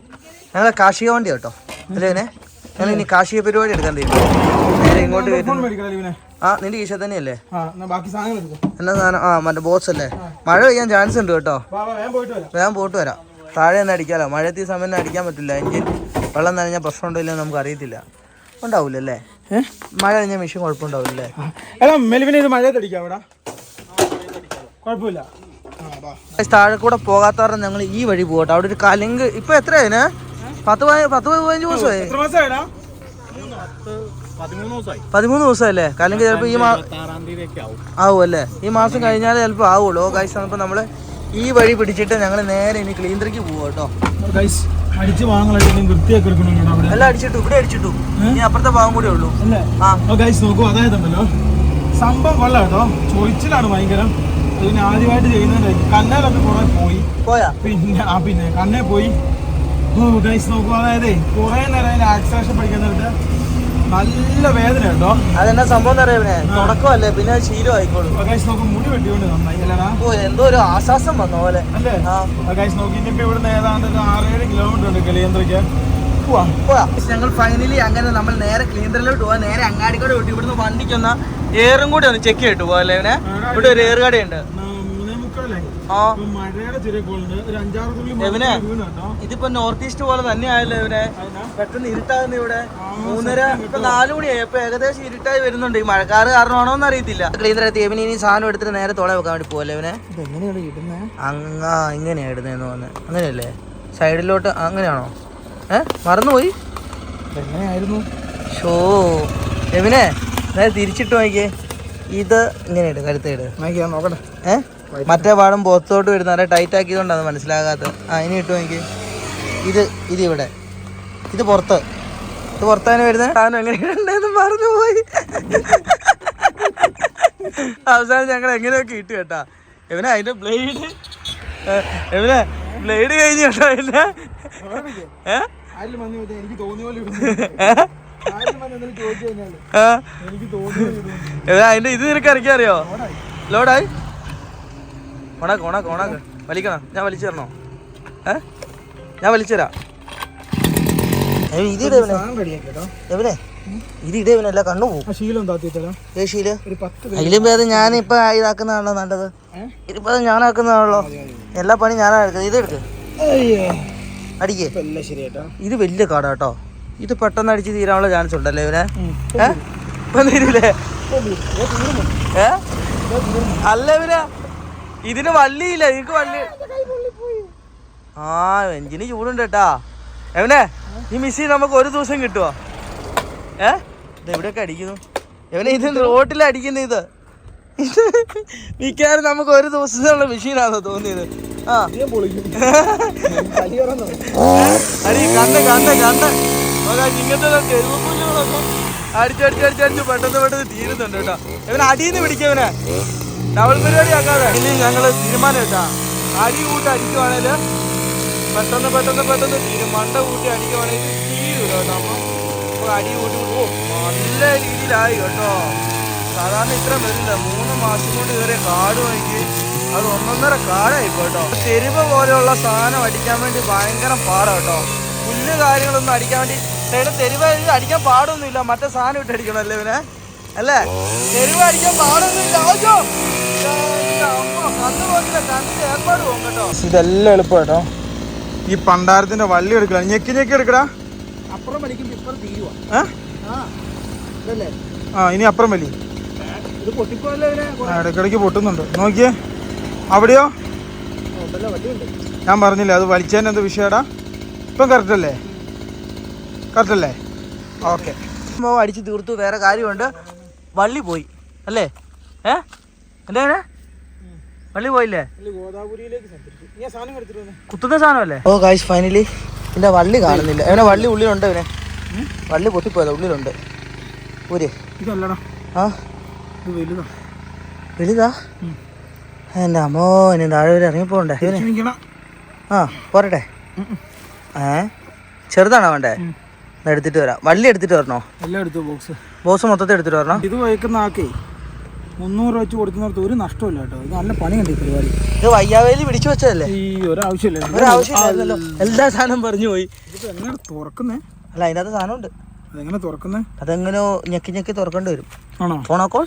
[SPEAKER 2] ഞങ്ങളെ കാർഷിക വണ്ടി കേട്ടോ. അല്ലേ ഇവനെ ഞങ്ങൾ ഇനി കാർഷിക പരിപാടി എടുക്കാൻ തീരുമാനിച്ചു. നേരെ ഇങ്ങോട്ട് വരുന്നു. ആ നിന്റെ ഈശ തന്നെയല്ലേ എന്നാ സാധനം? ആ മറ്റേ ബോക്സ് അല്ലേ. മഴ പെയ്യാൻ ചാൻസ് ഉണ്ട് കേട്ടോ. വേഗം പോയിട്ട് വരാം. താഴെ ഒന്ന് അടിക്കാമല്ലോ. മഴയത്ത് ഈ സമയം അടിക്കാൻ പറ്റില്ല. എഞ്ചിൻ വെള്ളം നനഞ്ഞാൽ പ്രശ്നം ഉണ്ടോ ഇല്ലെന്ന് നമുക്ക് അറിയത്തില്ല. ഉണ്ടാവില്ലല്ലേ? മഴ കഴിഞ്ഞാൽ മെഷീൻ കുഴപ്പമുണ്ടാവില്ലേ? താഴെ കൂടെ പോകാത്തവരെ ഞങ്ങൾ ഈ വഴി പോകട്ടെ. അവിടെ ഒരു കലുങ്ക്. ഇപ്പൊ എത്രയായിന്? 10-15 ദിവസമായി. 13 ദിവസമല്ലേ? കലുങ്ക് ചിലപ്പോ ഈ ആവും അല്ലേ? ഈ മാസം കഴിഞ്ഞാലേ ചിലപ്പോ ആവുള്ളൂ. ഗൈസ് അപ്പൊ നമ്മള് ഈ വഴി പിടിച്ചിട്ട് ഞങ്ങൾ നേരെ ഇനി ക്ലീൻഡറിക്ക് പോവാ കേട്ടോ. എല്ലാം അടിച്ചിട്ടു. ഇവിടെ അടിച്ചിട്ടു. ഇനി അപ്പുറത്തെ ഭാഗം കൂടെ ഉള്ളൂ.
[SPEAKER 1] സംഭവം കൊള്ളാം കേട്ടോ. ചോദിച്ചിലാണ് ഭയങ്കരം. പിന്നെ ആദ്യമായിട്ട് ചെയ്യുന്നുണ്ട്. കണ്ണയിലൊക്കെ കുറെ പോയാ പിന്നെ കണ്ണേ പോയി. ഗൈസ് നോക്കൂ, അതായത് കുറെ നേരം ആക്സിലേഷൻ പഠിക്കുന്നിട്ട് നല്ല വേദന കേട്ടോ.
[SPEAKER 2] അതെന്നാ സംഭവം അറിയാ, തുടക്കമല്ലേ, പിന്നെ ശീലം ആയിക്കോളും.
[SPEAKER 1] ഗൈസ് നോക്കൂ, മുടി വെട്ടിക്കൊണ്ട് നന്നായി അല്ലടാ.
[SPEAKER 2] എന്തോ ഒരു ആശ്വാസം വന്ന പോലെ
[SPEAKER 1] അല്ലേ? ഗൈസ് നോക്കി, ഇനിയിപ്പോ ഇവിടുന്ന് ഏതാണ്ട് 6-7 കിലോമീറ്റർ ഉണ്ട് കളിയന്ത്രയ്ക്ക്.
[SPEAKER 2] ഞങ്ങൾ ഫൈനലി അങ്ങനെ നമ്മൾ നേരെ ക്ലീൻഡറിലോട്ട് പോവാ. നേരെ അങ്ങാടിക്കോടെ വിട്ടു. ഇവിടുന്ന് വണ്ടിക്കൊന്ന് എയറും കൂടി ഒന്ന് ചെക്ക് ചെയ്തിട്ട് പോവാ അല്ലേ? ഇവിടെ ഒരു എയർ കടയുണ്ട്. ഇതിപ്പോ നോർത്ത് ഈസ്റ്റ് പോലെ തന്നെ ആയല്ലോ ഇവനെ. പെട്ടെന്ന് ഇരുട്ടാകുന്നു ഇവിടെ. 3:30 ഇപ്പൊ 4 മണിയായി. ഇപ്പൊ ഏകദേശം ഇരുട്ടായി വരുന്നുണ്ട്. ഈ മഴക്കാറ് കാരണമാണോ എന്ന് അറിയത്തില്ല. ക്ലീനർ എത്തി. ഇവന് ഇനി സാധനം എടുത്തിട്ട് നേരെ തോളെ വെക്കാൻ വേണ്ടി പോകല്ലേ ഇവനെ. ഇങ്ങനെയാ ഇടുന്നതെന്ന് തോന്നുന്നു. അങ്ങനെയല്ലേ? സൈഡിലോട്ട് അങ്ങനെയാണോ? മറന്നുപോയി.
[SPEAKER 1] എങ്ങനെയായിരുന്നു
[SPEAKER 2] ഷോ എവിനെ നേരെ തിരിച്ചിട്ട് നോക്കിയേ. ഇത് ഇങ്ങനെ ഇട്, കരുത്തേട്
[SPEAKER 1] നോക്കട്ടെ.
[SPEAKER 2] മറ്റേ പാടും പുറത്തോട്ട് വരുന്ന നല്ല ടൈറ്റ് ആക്കിയതുകൊണ്ടാണ് മനസ്സിലാകാത്തത്. ഇനി ഇട്ട് നോക്കി. ഇത് ഇവിടെ, ഇത് പുറത്താണ് വരുന്നത്. സാധനം എങ്ങനെയുണ്ടെന്ന് മറന്നുപോയി. അവസാനം ഞങ്ങൾ എങ്ങനെയൊക്കെ ഇട്ട് കേട്ടാ. എവനെ അതിന്റെ ബ്ലേഡ് കഴിഞ്ഞു കേട്ടോ. അതിന്റെ ഇത് നിനക്ക് ഇറക്കിയറിയോ? ലോഡായി ഓണാക്ക് വലിക്കണം. ഞാൻ വലിച്ചു തരണോ? ഞാൻ വലിച്ചു തരാം. ഇതിടേവനല്ല കണ്ണു പോകും. അതിലും ഭേദം ഞാനിപ്പോ ഇതാക്കുന്നതാണല്ലോ നല്ലത്. ഇതിപ്പോ ഞാനാക്കുന്നതാണല്ലോ. എല്ലാ പണി ഞാനാ എടുക്കുന്നത്. ഇതെടുക്ക്, അടിക്കേ. ഇത് വലിയ കാട കേട്ടോ. ഇത് പെട്ടെന്ന് അടിച്ച് തീരാനുള്ള ചാൻസ് ഉണ്ടല്ലേ ഇവനെ? ഇപ്പൊ തീരില്ലേ? അല്ല ഇവനെ ഇതിന് വള്ളിയില്ല. നിനക്ക് വള്ളി. എഞ്ചിന് ചൂടുണ്ട് കേട്ടാ. എവനെ ഈ മിസ്സിൽ നമുക്ക് ഒരു ദിവസം കിട്ടുവോ? ഇതെവിടെയൊക്കെ അടിക്കുന്നു എവനെ? ഇത് റോട്ടിൽ അടിക്കുന്ന ഇത് മിക്കാറും നമുക്ക് ഒരു ദിവസത്തിനുള്ള മെഷീനാണോ തോന്നിയത്? ഇങ്ങനത്തെ തെരുവ് പുല്ലുകളൊക്കെ അടിച്ചടിച്ചടിച്ചടിച്ച് പെട്ടെന്ന് തീരുന്നുണ്ട് കേട്ടോ. ഇവനെ അടിയിന്ന് പിടിക്കവനെ. ഡബിൾ പരിപാടി ആക്കാതെ ഇനി ഞങ്ങള് തീരുമാനം കേട്ടാ. അടി കൂട്ടി അടിക്കുവാണേല് പെട്ടെന്ന് തീരും. മണ്ട കൂട്ടി അടിക്കുവാണെങ്കിൽ തീരും കേട്ടോ. അപ്പൊ അടി കൂട്ടി നല്ല രീതിയിലായി കേട്ടോ. സാധാരണ ഇത്ര വരില്ല. 3 മാസം കൊണ്ട് കയറിയ കാട് വാങ്ങി അത് 1.5 കാടായി കേട്ടോ. തെരുവ് പോലെയുള്ള സാധനം അടിക്കാൻ വേണ്ടി ഭയങ്കര പാടാ കേട്ടോ. പുല്ല് കാര്യങ്ങളൊന്നും അടിക്കാൻ വേണ്ടി തെരുവ് അടിക്കാൻ പാടൊന്നുമില്ല. മറ്റേ സാധനം ഇട്ട് അടിക്കണല്ലേ ഇവനെ? അല്ലേ? തെരുവ് അടിക്കാൻ പാടൊന്നുമില്ല. ഏർപ്പാട് പോകും കേട്ടോ.
[SPEAKER 1] ഇതെല്ലാം എളുപ്പം കേട്ടോ. ഈ പണ്ടാരത്തിന്റെ വള്ളി എടുക്കല. ഞെക്കി എടുക്കടാ.
[SPEAKER 2] അപ്പുറം വലിക്കും ഇപ്പുറം തീരുവാ.
[SPEAKER 1] ഇനി അപ്പുറം വലി. ഇടയ്ക്കിടയ്ക്ക് പൊട്ടുന്നുണ്ട്. നോക്കിയേ അവിടെയോ. ഞാൻ പറഞ്ഞില്ലേ അത് വലിച്ചതിന് എന്ത് വിഷയടാ? ഇപ്പം കറക്റ്റ് അല്ലേ? ഓക്കെ.
[SPEAKER 2] അടിച്ച് തീർത്തു. വേറെ കാര്യമുണ്ട്. വള്ളി പോയി അല്ലേ? എന്താണ് വള്ളി പോയില്ലേ? കുത്തുന്ന സാധനമല്ലേ? ഓ ഗൈസ് ഫൈനലി ഇതിൻ്റെ വള്ളി കാണുന്നില്ല. ഇവനെ വള്ളി ഉള്ളിലുണ്ട്. ഇവനെ വള്ളി പൊട്ടിപ്പോയതാ, ഉള്ളിലുണ്ട്. ഊര്
[SPEAKER 1] ഇതല്ലടാ.
[SPEAKER 2] ആ
[SPEAKER 1] ഇത് വലുതാ.
[SPEAKER 2] വലുതാ? എൻ്റെ അമ്മോ, ഇനി താഴെ വരെ ഇറങ്ങിപ്പോണ്ടേ ഇവന്. ആ പോരട്ടെ. ചെറുതാണോ വേണ്ടേ? എടുത്തിട്ട് വരാം. വള്ളി എടുത്തിട്ട് വരണോ?
[SPEAKER 1] എല്ലാം എടുത്തു.
[SPEAKER 2] ബോക്സ് മൊത്തത്തിൽ എടുത്തിട്ട് വരണം.
[SPEAKER 1] ഇത് വയ്ക്കുന്ന ആക്കേ 300 രൂപ വെച്ച് കൊടുക്കുന്നവർക്ക് ഒരു നഷ്ടമില്ല കേട്ടോ. ഇത് നല്ല പണി കണ്ടി പരിപാടി.
[SPEAKER 2] ഇത് വയ്യാവേലി പിടിച്ചു വെച്ചതല്ലേ?
[SPEAKER 1] ഈ ഒരാവശ്യമില്ല,
[SPEAKER 2] ഒരാവശ്യമില്ലല്ലോ. എല്ലാ സാധനം പറഞ്ഞു പോയി.
[SPEAKER 1] ഇത് എങ്ങനെ തുറക്കുന്നേ?
[SPEAKER 2] അല്ല, അതിനകത്ത് സാധനം ഉണ്ട്.
[SPEAKER 1] അതെങ്ങനെ തുറക്കുന്നേ?
[SPEAKER 2] അതെങ്ങനെ ഞെക്കി ഞെക്കി തുറക്കേണ്ടി വരും.
[SPEAKER 1] ആണോ?
[SPEAKER 2] ഫോണോക്കോൾ.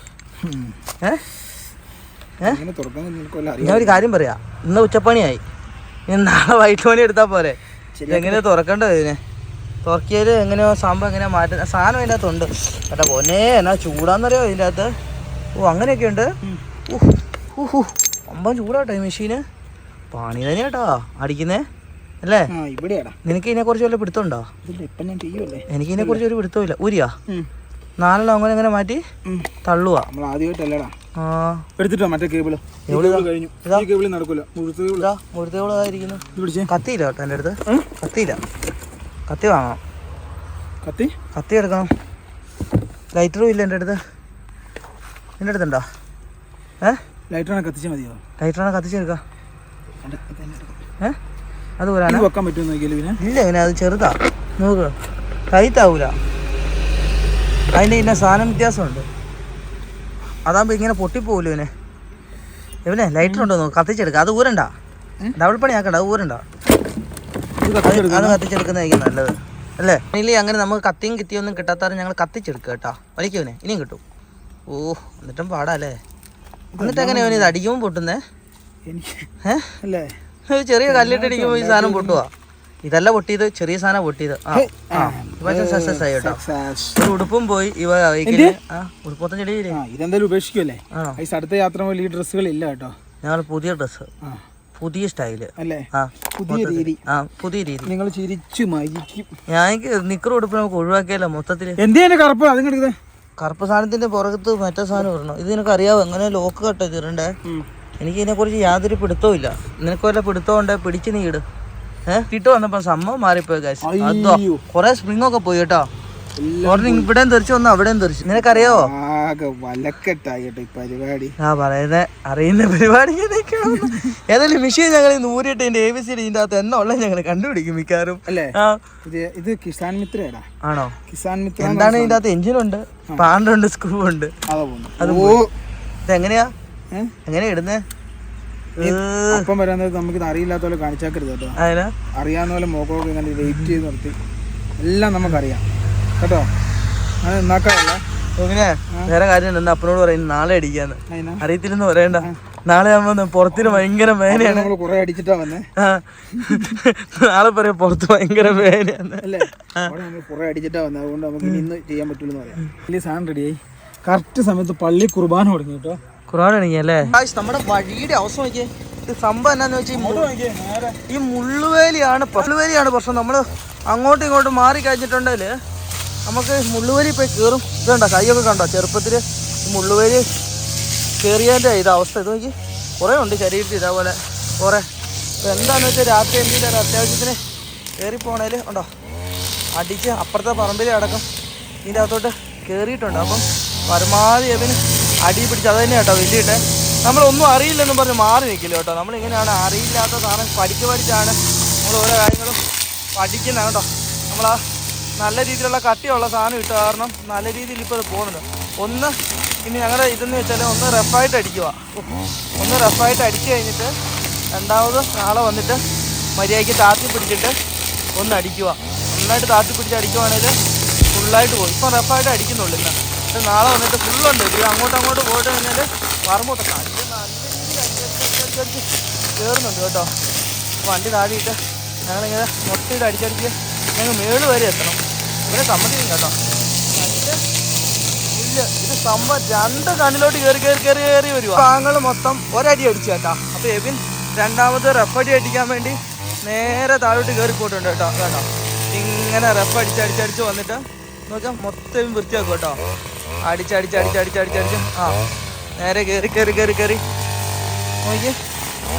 [SPEAKER 2] ഞാൻ ഒരു കാര്യം പറയാ, ഇന്ന് ഉച്ചപ്പണിയായി, ഇനി നാളെ വൈകിട്ട് പണി എടുത്താൽ പോരെ. ഇതെങ്ങനെ തുറക്കേണ്ടത്? ഇതിനെ തുറക്കിയാൽ എങ്ങനെയോ സംഭവം എങ്ങനെയാ മാറ്റുന്ന സാധനം അതിൻ്റെ അകത്തുണ്ട് കേട്ടോ. പൊന്നേ എന്നാ ചൂടാന്നറിയോ ഇതിൻ്റെ അകത്ത്. ഓ അങ്ങനെയൊക്കെ ഉണ്ട്. അമ്പം ചൂടാട്ടോ ഈ മെഷീന്. പണി തന്നെ കേട്ടോ അടിക്കുന്നേ അല്ലേ? നിനക്ക് ഇതിനെക്കുറിച്ച് വല്ല പിടുത്തമുണ്ടോ? എനിക്ക് ഇതിനെക്കുറിച്ച് ഒരു പിടുത്തമില്ല. ഊരിയാ 4 അങ്ങനെ അങ്ങനെ മാറ്റി തള്ളുവാ. കത്തിയില്ല കേട്ടോ എൻ്റെ അടുത്ത്. കത്തിയില്ല. കത്തി വാങ്ങണം. കത്തി എടുക്കണം. ലൈറ്ററും ഇല്ല എൻ്റെ അടുത്ത്. നിൻ്റെ അടുത്തുണ്ടോ?
[SPEAKER 1] ലൈറ്ററാണ് കത്തിച്ചാൽ മതിയോ?
[SPEAKER 2] ലൈറ്ററാണ് കത്തിച്ചെടുക്കാം. അത് പോരാ
[SPEAKER 1] വെക്കാൻ പറ്റുമോ?
[SPEAKER 2] ഇല്ല, ഇവനെ അത് ചെറുതാ. നോക്ക്, കൈത്താവൂല. അതിൻ്റെ ഇന്ന സാധനം വ്യത്യാസമുണ്ട്. അതാകുമ്പോൾ ഇങ്ങനെ പൊട്ടിപ്പോവില്ല ഇവനെ. ഇവനെ ലൈറ്റർ ഉണ്ടോ നോക്ക്, കത്തിച്ചെടുക്കുക. അത് ഊരണ്ട, ഡബിൾ പണി ആക്കണ്ട. അത് ഊരണ്ട, അത് കത്തിച്ചെടുക്കുന്നതായിരിക്കും നല്ലത് അല്ലേ? ഇനി അങ്ങനെ നമുക്ക് കത്തിയും കിത്തിയൊന്നും കിട്ടാത്താറ് ഞങ്ങൾ കത്തിച്ചെടുക്കുക കേട്ടോ. വലിക്കുവനെ ഇനിയും കിട്ടും. ഓ എന്നിട്ടും പാടാല്ലേ. എന്നിട്ട് എങ്ങനെ ഇത് അടിക്കുമ്പോൾ പൊട്ടുന്നേ? ചെറിയ കല്ലിട്ടടിക്കുമ്പോൾ ഈ സാധനം പൊട്ടുവാ. ഇതല്ല പൊട്ടിയത്, ചെറിയ സാധനം പൊട്ടിയത്. സക്സസ് ആയി കേട്ടോ. ഒരു ഉടുപ്പും പോയി. ഇവ ഉടുപ്പൊത്തം ചെടിയില്ലേ?
[SPEAKER 1] ഇതെന്തായാലും ഉപേക്ഷിക്കുമല്ലേ? അടുത്ത യാത്ര പോലെ ഈ ഡ്രസ്സുകൾ ഇല്ല കേട്ടോ.
[SPEAKER 2] ഞങ്ങൾ പുതിയ ഡ്രസ്സ്, പുതിയ സ്റ്റൈല്
[SPEAKER 1] അല്ലേ? പുതിയ രീതി.
[SPEAKER 2] പുതിയ രീതി.
[SPEAKER 1] നിങ്ങൾ ചിരിച്ചു മരിക്കും.
[SPEAKER 2] ഞാൻ നിക്കർ ഉടുപ്പ് നമുക്ക് ഒഴിവാക്കിയല്ലോ മൊത്തത്തില്.
[SPEAKER 1] എന്തിനാ കറുപ്പ്? അതിന്
[SPEAKER 2] കറുപ്പ് സാധനത്തിന്റെ പുറകത്ത് മറ്റേ സാധനം ഇടണം. ഇത് നിനക്ക് അറിയാവോ എങ്ങനെ ലോക്ക് കട്ടോ തീരണ്ടേ? എനിക്ക് ഇതിനെക്കുറിച്ച് യാതൊരു പിടുത്തവും ഇല്ല. നിനക്ക് വല്ല പിടുത്തം ഉണ്ടേ പിടിച്ച് നീ ഇട്. ഇട്ട് വന്നപ്പോ സംഭവം മാറിപ്പോയി ഗൈസ്. അതോ കൊറേ സ്പ്രിംഗ് ഒക്കെ പോയി കേട്ടോ. ഇവിടെയും തെറിച്ചു വന്നു, അവിടെയും തെറിച്ചു. നിനക്കറിയാവോ? പറയുന്നത് അറിയുന്ന പരിപാടി. ഏതായാലും മെഷീൻ ഞങ്ങൾ നൂറിട്ട് ഇതിന്റെ ABC ഇതിന്റെ അകത്ത് എണ്ണ ഉള്ള ഞങ്ങൾ കണ്ടുപിടിക്കും മിക്കാറും.
[SPEAKER 1] ഇത് കിസാൻ മിത്രയാടാ. ആണോ? കിസാൻ മിത്ര
[SPEAKER 2] എന്താണ് ഇതിന്റെ അകത്ത്? എഞ്ചിനുണ്ട്, പാണ്ടുണ്ട്, സ്ക്രൂ ഉണ്ട്. അത് ഇതെങ്ങനെയാ എങ്ങനെയാ ഇടുന്നേ?
[SPEAKER 1] അപ്പം വരാൻ നമുക്ക് അറിയില്ലാത്ത പോലെ കാണിച്ചാക്കരുത് കേട്ടോ. അറിയാവുന്ന പോലെ മോക്കൊക്കെ ഇങ്ങനെ വെയിറ്റ് ചെയ്ത് നിർത്തി എല്ലാം നമുക്കറിയാം കേട്ടോ. അങ്ങനെ ഉണ്ടാക്കാറില്ല.
[SPEAKER 2] ഇങ്ങനെ വേറെ കാര്യം ഉണ്ട്. അപ്പനോട് പറയും നാളെ അടിക്കാന്ന്. അറിയത്തില്ലെന്ന് പറയണ്ട. നാളെ ആകുമ്പോ പുറത്തിന് ഭയങ്കര വേദനയാണ്.
[SPEAKER 1] കുറെ അടിച്ചിട്ടാ വന്നേ.
[SPEAKER 2] നാളെ പറയാം പുറത്ത് ഭയങ്കര വേദനയാണ്
[SPEAKER 1] അല്ലേ? കുറെ അടിച്ചിട്ടാ വന്നത്. അതുകൊണ്ട് നമുക്ക് ഇന്ന് ചെയ്യാൻ പറ്റുള്ളൂ പറയാം. വലിയ സാധനം റെഡിയായി. കറക്റ്റ് സമയത്ത് പള്ളി കുർബാന തുടങ്ങി കേട്ടോ.
[SPEAKER 2] ഖുർആൻ അല്ലേ? നമ്മുടെ വഴിയുടെ അവസ്ഥ നോക്കിയേ. ഇത് സംഭവം എന്നാന്ന് വെച്ചാൽ ഈ മുള്ളുവേലിയാണ് പ്രശ്നം. നമ്മൾ അങ്ങോട്ടും ഇങ്ങോട്ടും മാറി കഴിഞ്ഞിട്ടുണ്ടെങ്കിൽ നമുക്ക് മുള്ളുവേലി പോയി കയറും. ഇതുണ്ടോ കൈയൊക്കെ കണ്ടോ? ചെറുപ്പത്തിൽ മുള്ളുവേലി കയറിയതിൻ്റെ അവസ്ഥ ഇത് നോക്കി. കുറേ ഉണ്ട് ശരീരത്തിൽ ഇതേപോലെ കുറേ. എന്താണെന്ന് വെച്ചാൽ രാത്രി എന്തെങ്കിലും ഒരു അത്യാവശ്യത്തിന് കയറിപ്പോണേൽ ഉണ്ടോ അടിച്ച് അപ്പുറത്തെ പറമ്പിൽ അടക്കം ഇതിൻ്റെ അകത്തോട്ട് കയറിയിട്ടുണ്ട്. അപ്പം പരമാവധി അതിന് അടി പിടിച്ച് അത് തന്നെ കേട്ടോ വലിയിട്ട്. നമ്മളൊന്നും അറിയില്ലെന്നും പറഞ്ഞ് മാറി നിൽക്കില്ല കേട്ടോ. നമ്മളിങ്ങനെയാണ് അറിയില്ലാത്ത സാധനം പഠിച്ചാണ് നമ്മൾ ഓരോ കാര്യങ്ങളും പഠിക്കുന്നത് കേട്ടോ. നമ്മളാ നല്ല രീതിയിലുള്ള കട്ടിയുള്ള സാധനം ഇട്ട കാരണം നല്ല രീതിയിൽ ഇപ്പോൾ അത് പോകുന്നുണ്ട്. ഒന്ന് ഇനി ഞങ്ങളുടെ ഇതെന്ന് വെച്ചാൽ ഒന്ന് റഫായിട്ട് അടിക്കുക. ഒന്ന് റഫായിട്ട് അടിച്ചു കഴിഞ്ഞിട്ട് രണ്ടാമത് നാളെ വന്നിട്ട് മര്യാദയ്ക്ക് താത്തി പിടിച്ചിട്ട് ഒന്ന് അടിക്കുക. നന്നായിട്ട് താത്തി പിടിച്ച് അടിക്കുവാണെങ്കിൽ ഫുള്ളായിട്ട് പോകും. ഇപ്പം റഫായിട്ട് അടിക്കുന്നുള്ളൂ. ഇന്ന് നാളെ വന്നിട്ട് ഫുള്ളുണ്ട്. ഇത് അങ്ങോട്ട് പോയിട്ട് കഴിഞ്ഞാൽ പറമ്പൊക്കെ നല്ല രീതിയിൽ അടിച്ചടിച്ച് കയറുന്നുണ്ട് കേട്ടോ. വണ്ടി താഴെയിട്ട് ഞങ്ങളിങ്ങനെ മൊത്തം അടിച്ചടിച്ച് ഞങ്ങൾ മേള് വരെ എത്തണം. ഇവരെ സമ്മതിക്കും കേട്ടോ. ഇല്ല ഇത് സംഭവം 2 കണ്ണിലോട്ട് കയറി വരുക. താങ്കൾ മൊത്തം ഒരടി അടിച്ചു കേട്ടോ. അപ്പോൾ എബിൻ രണ്ടാമത് റഫടി അടിക്കാൻ വേണ്ടി നേരെ താഴോട്ട് കയറി പോയിട്ടുണ്ട് കേട്ടോ. കേട്ടോ ഇങ്ങനെ റഫ് അടിച്ചടിച്ച് വന്നിട്ട് നോക്കാം മൊത്തം വൃത്തിയാക്കും കേട്ടോ. അടിച്ചടിച്ച് നേരെ കയറി നോക്കി.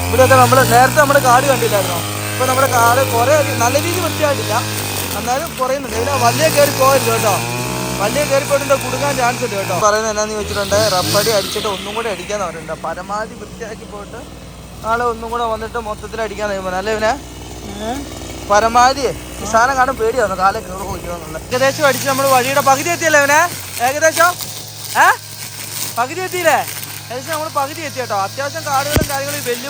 [SPEAKER 2] ഇവിടെയൊക്കെ നമ്മൾ നേരത്തെ നമ്മുടെ കാട് കണ്ടില്ലായിരുന്നോ? ഇപ്പൊ നമ്മുടെ കാട് കുറെ നല്ല രീതിയിൽ വൃത്തിയായിട്ടില്ല, എന്നാലും കുറയുന്നുണ്ട്. ഇതിനെ വലിയ കയറി പോകരുത് കേട്ടോ, വലിയ കയറി പോയിട്ട് കുടുങ്ങാൻ ചാൻസ് ഉണ്ട് കേട്ടോ. പറയുന്നത് എന്നാന്ന് വെച്ചിട്ടുണ്ട്, റബ്ബടി അടിച്ചിട്ട് ഒന്നും കൂടെ അടിക്കാന്ന് പറയുന്നുണ്ട്. പരമാവധി വൃത്തിയാക്കി പോയിട്ട് നാളെ ഒന്നും കൂടെ വന്നിട്ട് മൊത്തത്തിൽ അടിക്കാൻ കഴിയുമ്പോൾ അല്ലേ ഇവനെ പരമാവധി. ഈ സാധനം കാണും പേടിയാവുന്നു, കാലം കയറി പോയിക്കുന്നുണ്ട്. ഏകദേശം അടിച്ച് നമ്മൾ വഴിയുടെ പകുതി എത്തിയല്ലേ ഇവനെ? ഏകദേശം പകുതി എത്തിയില്ലേ? ഏകദേശം നമ്മൾ പകുതി എത്തി കേട്ടോ. അത്യാവശ്യം കാടുകളും കാര്യങ്ങളും വലിയ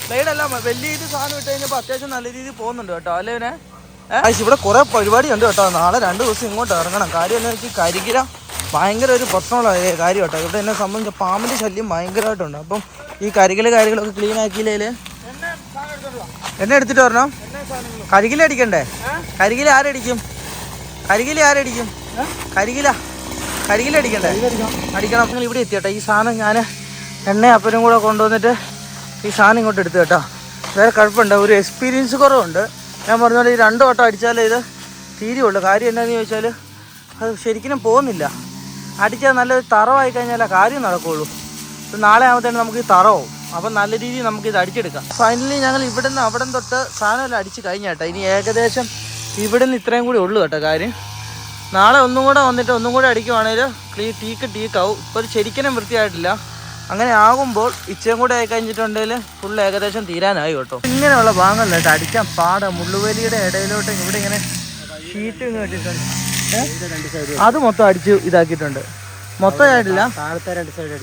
[SPEAKER 2] ബ്ലേഡെല്ലാം വലിയ ഇത് സാധനം ഇട്ട് കഴിഞ്ഞപ്പോൾ അത്യാവശ്യം നല്ല രീതിയിൽ പോകുന്നുണ്ട് കേട്ടോ അല്ലേ ഇവനെ? ഇവിടെ കുറെ പരിപാടിയുണ്ട് കേട്ടോ. നാളെ 2 ദിവസം ഇങ്ങോട്ട് ഇറങ്ങണം. കാര്യം എന്താ വെച്ചാൽ കരികില ഭയങ്കര ഒരു പ്രശ്നമുള്ള കാര്യം കേട്ടോ. ഇവിടെ എന്നെ സംബന്ധിച്ച പാമ്പിൻ്റെ ശല്യം ഭയങ്കരമായിട്ടുണ്ട്. അപ്പം ഈ കാര്യങ്ങളൊക്കെ ക്ലീൻ ആക്കിയില്ലേ എന്നെ എടുത്തിട്ട് വരണം. കരികില അടിക്കണ്ടേ? കരികില ആരടിക്കും? കരികില അടിക്കണ്ടേ? അടിക്കണം. നിങ്ങൾ ഇവിടെ എത്തി കേട്ടോ. ഈ സാധനം ഞാൻ എണ്ണ അപ്പനും കൂടെ കൊണ്ടുവന്നിട്ട് ഈ സാധനം ഇങ്ങോട്ട് എടുത്തു കേട്ടോ. വേറെ കുഴപ്പമുണ്ട്, ഒരു എക്സ്പീരിയൻസ് കുറവുണ്ട്. ഞാൻ പറഞ്ഞ പോലെ ഈ 2 വട്ടം അടിച്ചാലേ ഇത് തീരുള്ളൂ. കാര്യം എന്താണെന്ന് ചോദിച്ചാൽ അത് ശരിക്കും പോകുന്നില്ല. അടിച്ചാൽ നല്ലൊരു തറവായി കഴിഞ്ഞാലേ കാര്യം നടക്കുകയുള്ളൂ. നാളെ ആകുമ്പോഴത്തേനും നമുക്ക് ഈ തറവും, അപ്പം നല്ല രീതിയിൽ നമുക്ക് ഇത് അടിച്ചെടുക്കാം. ഫൈനലി ഞങ്ങൾ ഇവിടുന്ന് അവിടെ തൊട്ട് സാധനമെല്ലാം അടിച്ച് കഴിഞ്ഞ കേട്ടോ. ഇനി ഏകദേശം ഇവിടുന്ന് ഇത്രയും കൂടി ഉള്ളൂ കേട്ടോ. കാര്യം നാളെ ഒന്നും കൂടെ വന്നിട്ട് ഒന്നും കൂടെ അടിക്കുവാണെങ്കിൽ ടീക്കാവും. ഇപ്പോൾ ഒരു ശരിക്കും വൃത്തിയായിട്ടില്ല. അങ്ങനെ ആകുമ്പോൾ ഇച്ചയും കൂടെ ആയി കഴിഞ്ഞിട്ടുണ്ടെങ്കിൽ ഫുൾ ഏകദേശം തീരാനായി കേട്ടോ. ഇങ്ങനെയുള്ള ഭാഗങ്ങളിലോട്ട് അടിക്കാൻ പാടാ. മുള്ളുവേലിയുടെ ഇടയിലോട്ട് ഇവിടെ ഇങ്ങനെ ഷീറ്റ് ഇട്ടിട്ടുണ്ട്. അത് മൊത്തം അടിച്ച് ഇതാക്കിയിട്ടുണ്ട്. മൊത്തമായിട്ടില്ല,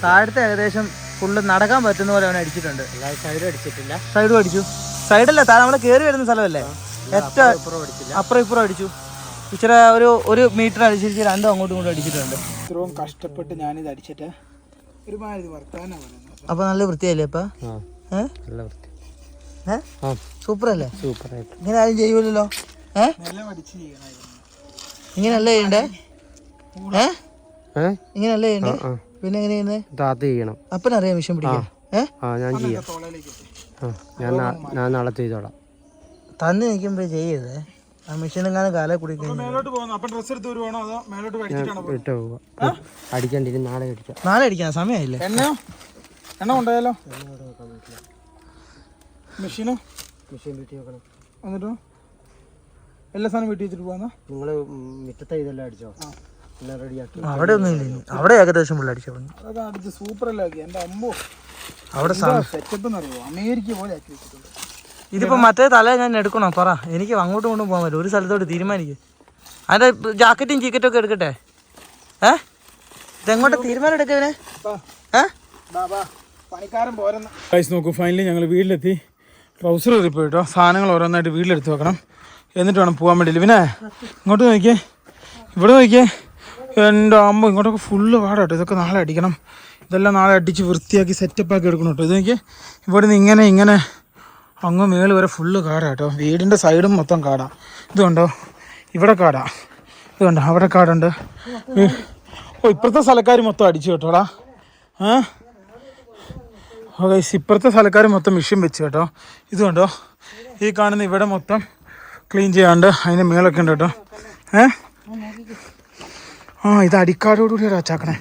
[SPEAKER 2] താഴത്തെ ഏകദേശം ഫുള്ള് നടക്കാൻ പറ്റുന്ന പോലെ അവനെ അടിച്ചിട്ടുണ്ട്. സൈഡും അടിച്ചു. സൈഡല്ല, താഴെ നമ്മളെ കയറി വരുന്ന സ്ഥലമല്ലേ, ഏറ്റവും അപ്പുറം ഇപ്പുറം അടിച്ചു. ഇച്ചിരി ഒരു മീറ്റർ അടിച്ചിട്ട് 2 അങ്ങോട്ടും ഇങ്ങോട്ടും അടിച്ചിട്ടുണ്ട്.
[SPEAKER 1] ഇത്രയും കഷ്ടപ്പെട്ട് ഞാനിത് അടിച്ചിട്ട്
[SPEAKER 2] അപ്പൊ നല്ല വൃത്തിയല്ലേ? അപ്പൊ സൂപ്പർ അല്ലേ? ഇങ്ങനെ ആരും ചെയ്യൂലല്ലോ. ഇങ്ങനല്ല ചെയ്യണ്ടേ? ഇങ്ങനല്ല ചെയ്യണ്ടേ? പിന്നെ എങ്ങനെ ചെയ്യുന്നത്? അപ്പനറിയാം മിഷൻ പിടിക്കാൻ.
[SPEAKER 3] ഞാൻ നാളെ ചെയ്തോളാം.
[SPEAKER 2] തന്നെ നിൽക്കുമ്പോ ചെയ്യരുതേ. ആ മെഷീനെങ്ങാനും കാലേ കൂടി
[SPEAKER 3] അടിക്കണ്ടി
[SPEAKER 2] നാളെ അടിക്കാൻ സമയമായില്ലേ?
[SPEAKER 1] എണ്ണ കൊണ്ടുപോയാലോ? മെഷീനോ?
[SPEAKER 3] മെഷീൻ വീട്ടിൽ വെക്കണം.
[SPEAKER 1] എന്നിട്ടോ എല്ലാ സാധനം വീട്ടിൽ വെച്ചിട്ട് പോകാന്നാ?
[SPEAKER 3] നിങ്ങള് മിറ്റത്തെ ഇതെല്ലാം അടിച്ചോ? എല്ലാം റെഡിയാക്കി.
[SPEAKER 2] അവിടെ ഒന്നും ഇല്ല, അവിടെ ഏകദേശം ഫുൾ അടിച്ചു.
[SPEAKER 1] അതൊക്കെ അടിച്ച് സൂപ്പറല്ലേ ആക്കി. എൻ്റെ അമ്മോ,
[SPEAKER 2] അവിടെ
[SPEAKER 1] സെറ്റപ്പ് എന്നറിയോ, അമേരിക്ക പോലെ ആക്കി വെച്ചിട്ടുണ്ട്.
[SPEAKER 2] ഇതിപ്പോൾ മറ്റേ തല ഞാൻ എടുക്കണോ? പറ, എനിക്ക് അങ്ങോട്ടും കൊണ്ടും പോകാൻ പറ്റും. ഒരു സ്ഥലത്തോട്ട് തീരുമാനിക്കും. അതിൻ്റെ ജാക്കറ്റും ചീക്കറ്റും ഒക്കെ എടുക്കട്ടെ. ഇതെങ്ങോട്ട് തീരുമാനം എടുക്കവനെ?
[SPEAKER 1] പണിക്കാരൻ പോരുന്ന നോക്കൂ. ഫൈനലി ഞങ്ങൾ വീട്ടിലെത്തി. ട്രൗസർ കയറിപ്പോയി കേട്ടോ. സാധനങ്ങൾ ഓരോന്നായിട്ട് വീട്ടിലെടുത്ത് വെക്കണം, എന്നിട്ട് വേണം പോകാൻ വേണ്ടി. പിന്നെ ഇങ്ങോട്ട് നോക്കിയേ, ഇവിടെ നോക്കിയേ. എൻ്റെ അമ്മ ഇങ്ങോട്ടൊക്കെ ഫുള്ള് പാടാട്ടോ. ഇതൊക്കെ നാളെ അടിക്കണം. ഇതെല്ലാം നാളെ അടിച്ച് വൃത്തിയാക്കി സെറ്റപ്പാക്കി എടുക്കണം കേട്ടോ. ഇത് നോക്കിയേ, ഇവിടെ നിന്ന് ഇങ്ങനെ അങ്ങ് മേള് വരെ ഫുള്ള് കാടാ കേട്ടോ. വീടിൻ്റെ സൈഡും മൊത്തം കാടാ. ഇതുണ്ടോ, ഇവിടെ കാടാ. ഇതുണ്ടോ, അവിടെ കാടുണ്ട്. ഇപ്പുറത്തെ സ്ഥലക്കാർ മൊത്തം അടിച്ചു കേട്ടോടാ. ഇപ്പുറത്തെ സ്ഥലക്കാർ മൊത്തം മെഷീൻ വെച്ച് കേട്ടോ. ഇതുകൊണ്ടോ, ഈ കാണുന്ന ഇവിടെ മൊത്തം ക്ലീൻ ചെയ്യാണ്ട് അതിൻ്റെ മേളൊക്കെ ഉണ്ട് കേട്ടോ. ഇത് അടിക്കാടോടുകൂടിയാണ് അച്ചാക്കണേ.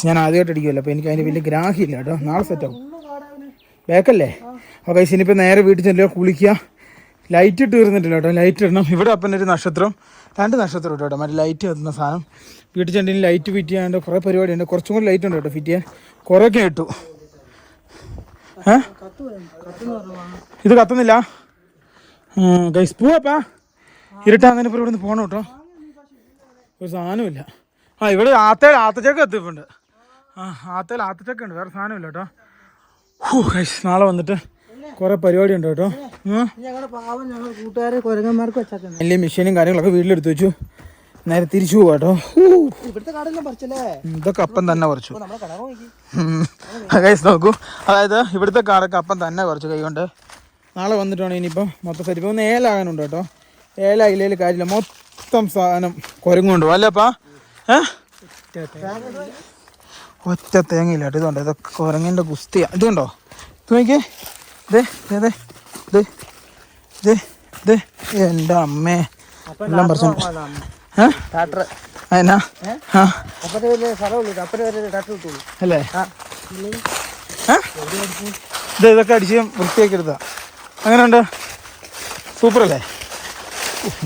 [SPEAKER 1] ഞാൻ ആദ്യമായിട്ട് അടിക്കുമല്ലോ, അപ്പോൾ എനിക്ക് അതിന് വലിയ ഗ്രാഹ്യമില്ല കേട്ടോ. നാളെ സെറ്റാവും. ബാക്കല്ലേ? ഓക്കെ, ഇനിയിപ്പോൾ നേരെ വീട്ടിൽ ചെല്ലുക, കുളിക്കുക. ലൈറ്റ് ഇട്ട് തീർന്നിട്ടില്ല കേട്ടോ. ലൈറ്റ് ഇടണം. ഇവിടെ അപ്പം ഒരു നക്ഷത്രം, 2 നക്ഷത്രം ഇട്ടോ കേട്ടോ. മറ്റേ ലൈറ്റ് എത്തുന്ന സാധനം വീട്ടിൽ ചെന്നിന് ലൈറ്റ് ഫിറ്റ് ചെയ്യാണ്ട് കുറേ പരിപാടിയുണ്ട്. കുറച്ചും കൂടി ലൈറ്റ് ഉണ്ട് കേട്ടോ ഫിറ്റ് ചെയ്യാൻ. കുറേയൊക്കെ ഇട്ടു. ഇത് കത്തുന്നില്ല. ഗൈസ് പോവാപ്പാ, ഇരുട്ടാന്നതിന് ഇപ്പോൾ ഇവിടെ നിന്ന് പോകണം കേട്ടോ. ഒരു സാധനമില്ല. ഇവിടെ ആത്തച്ചക്ക എത്തിയിട്ടുണ്ട്. ആത്തച്ചക്ക ഉണ്ട്, വേറെ സാധനമില്ല കേട്ടോ. ഗൈസ് നാളെ വന്നിട്ട് കുറേ പരിപാടി ഉണ്ട് കേട്ടോ. വലിയ മെഷീനും കാര്യങ്ങളൊക്കെ വീട്ടിലെടുത്ത് വെച്ചു. നേരെ തിരിച്ചു പോവാ കേട്ടോ. ഇതൊക്കെ അപ്പം തന്നെ പറിച്ചു. ഗൈസ് നോക്കൂ, അതായത് ഇവിടുത്തെ കാടൊക്കെ അപ്പം തന്നെ പറിച്ചു കൈ കൊണ്ട്. നാളെ വന്നിട്ടാണ് ഇനിയിപ്പം മൊത്തം സെറ്റ്. ഇപ്പം 1 ഏലാകാനുണ്ട് കേട്ടോ. ഏലായില്ലേൽ കാര്യമില്ല, മൊത്തം സാധനം കുരങ്ങുണ്ട്. അല്ലേപ്പാ? ഒറ്റ തേങ്ങയില്ല കേട്ടോ. ഇതുണ്ടോ, ഇതൊക്കെ കുരങ്ങിൻ്റെ ഗുസ്തിയാ. ഇതുണ്ടോ, ഇത് നോക്കിയേ. എൻ്റെ അമ്മേ, എല്ലാം പറിച്ചു. അല്ലേ? ഇതൊക്കെ അടിച്ച് വൃത്തിയാക്കി എടുത്താ. അങ്ങനെയുണ്ട്? സൂപ്പറല്ലേ?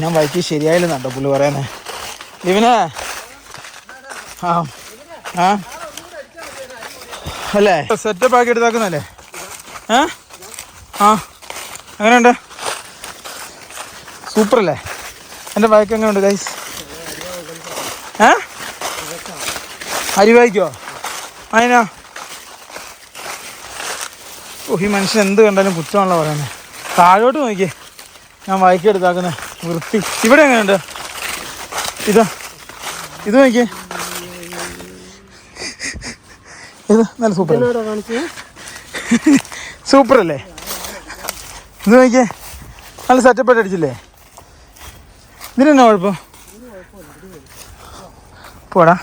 [SPEAKER 1] ഞാൻ ബൈക്ക് ശരിയായില്ലെന്നുണ്ടോ പുള്ളി പറയുന്നേ. ഇവനെ ആ ആ അല്ലേ സെറ്റപ്പ് ആക്കി എടുത്താക്കുന്നല്ലേ? ആ അങ്ങനെയുണ്ട്? സൂപ്പറല്ലേ? എൻ്റെ ബൈക്ക് എങ്ങനെയുണ്ട് ഗൈസ്? അരിവായിക്കോ? അതിനാ? ഈ മനുഷ്യൻ എന്ത് കണ്ടാലും കുറ്റമാണല്ലോ പറയുന്നത്. താഴോട്ട് നോക്കിയേ, ഞാൻ ബൈക്ക് എടുത്താക്കുന്നത് വൃത്തി. ഇവിടെ എങ്ങനെയുണ്ട്? ഇത് നോക്കിയേ, ഇത് നല്ല സൂപ്പർ സൂപ്പറല്ലേ? ഇത് നോക്കിയേ, നല്ല സെറ്റപ്പായിട്ട് അടിച്ചില്ലേ? ഇതിനെന്നാ കുഴപ്പം? പോടാ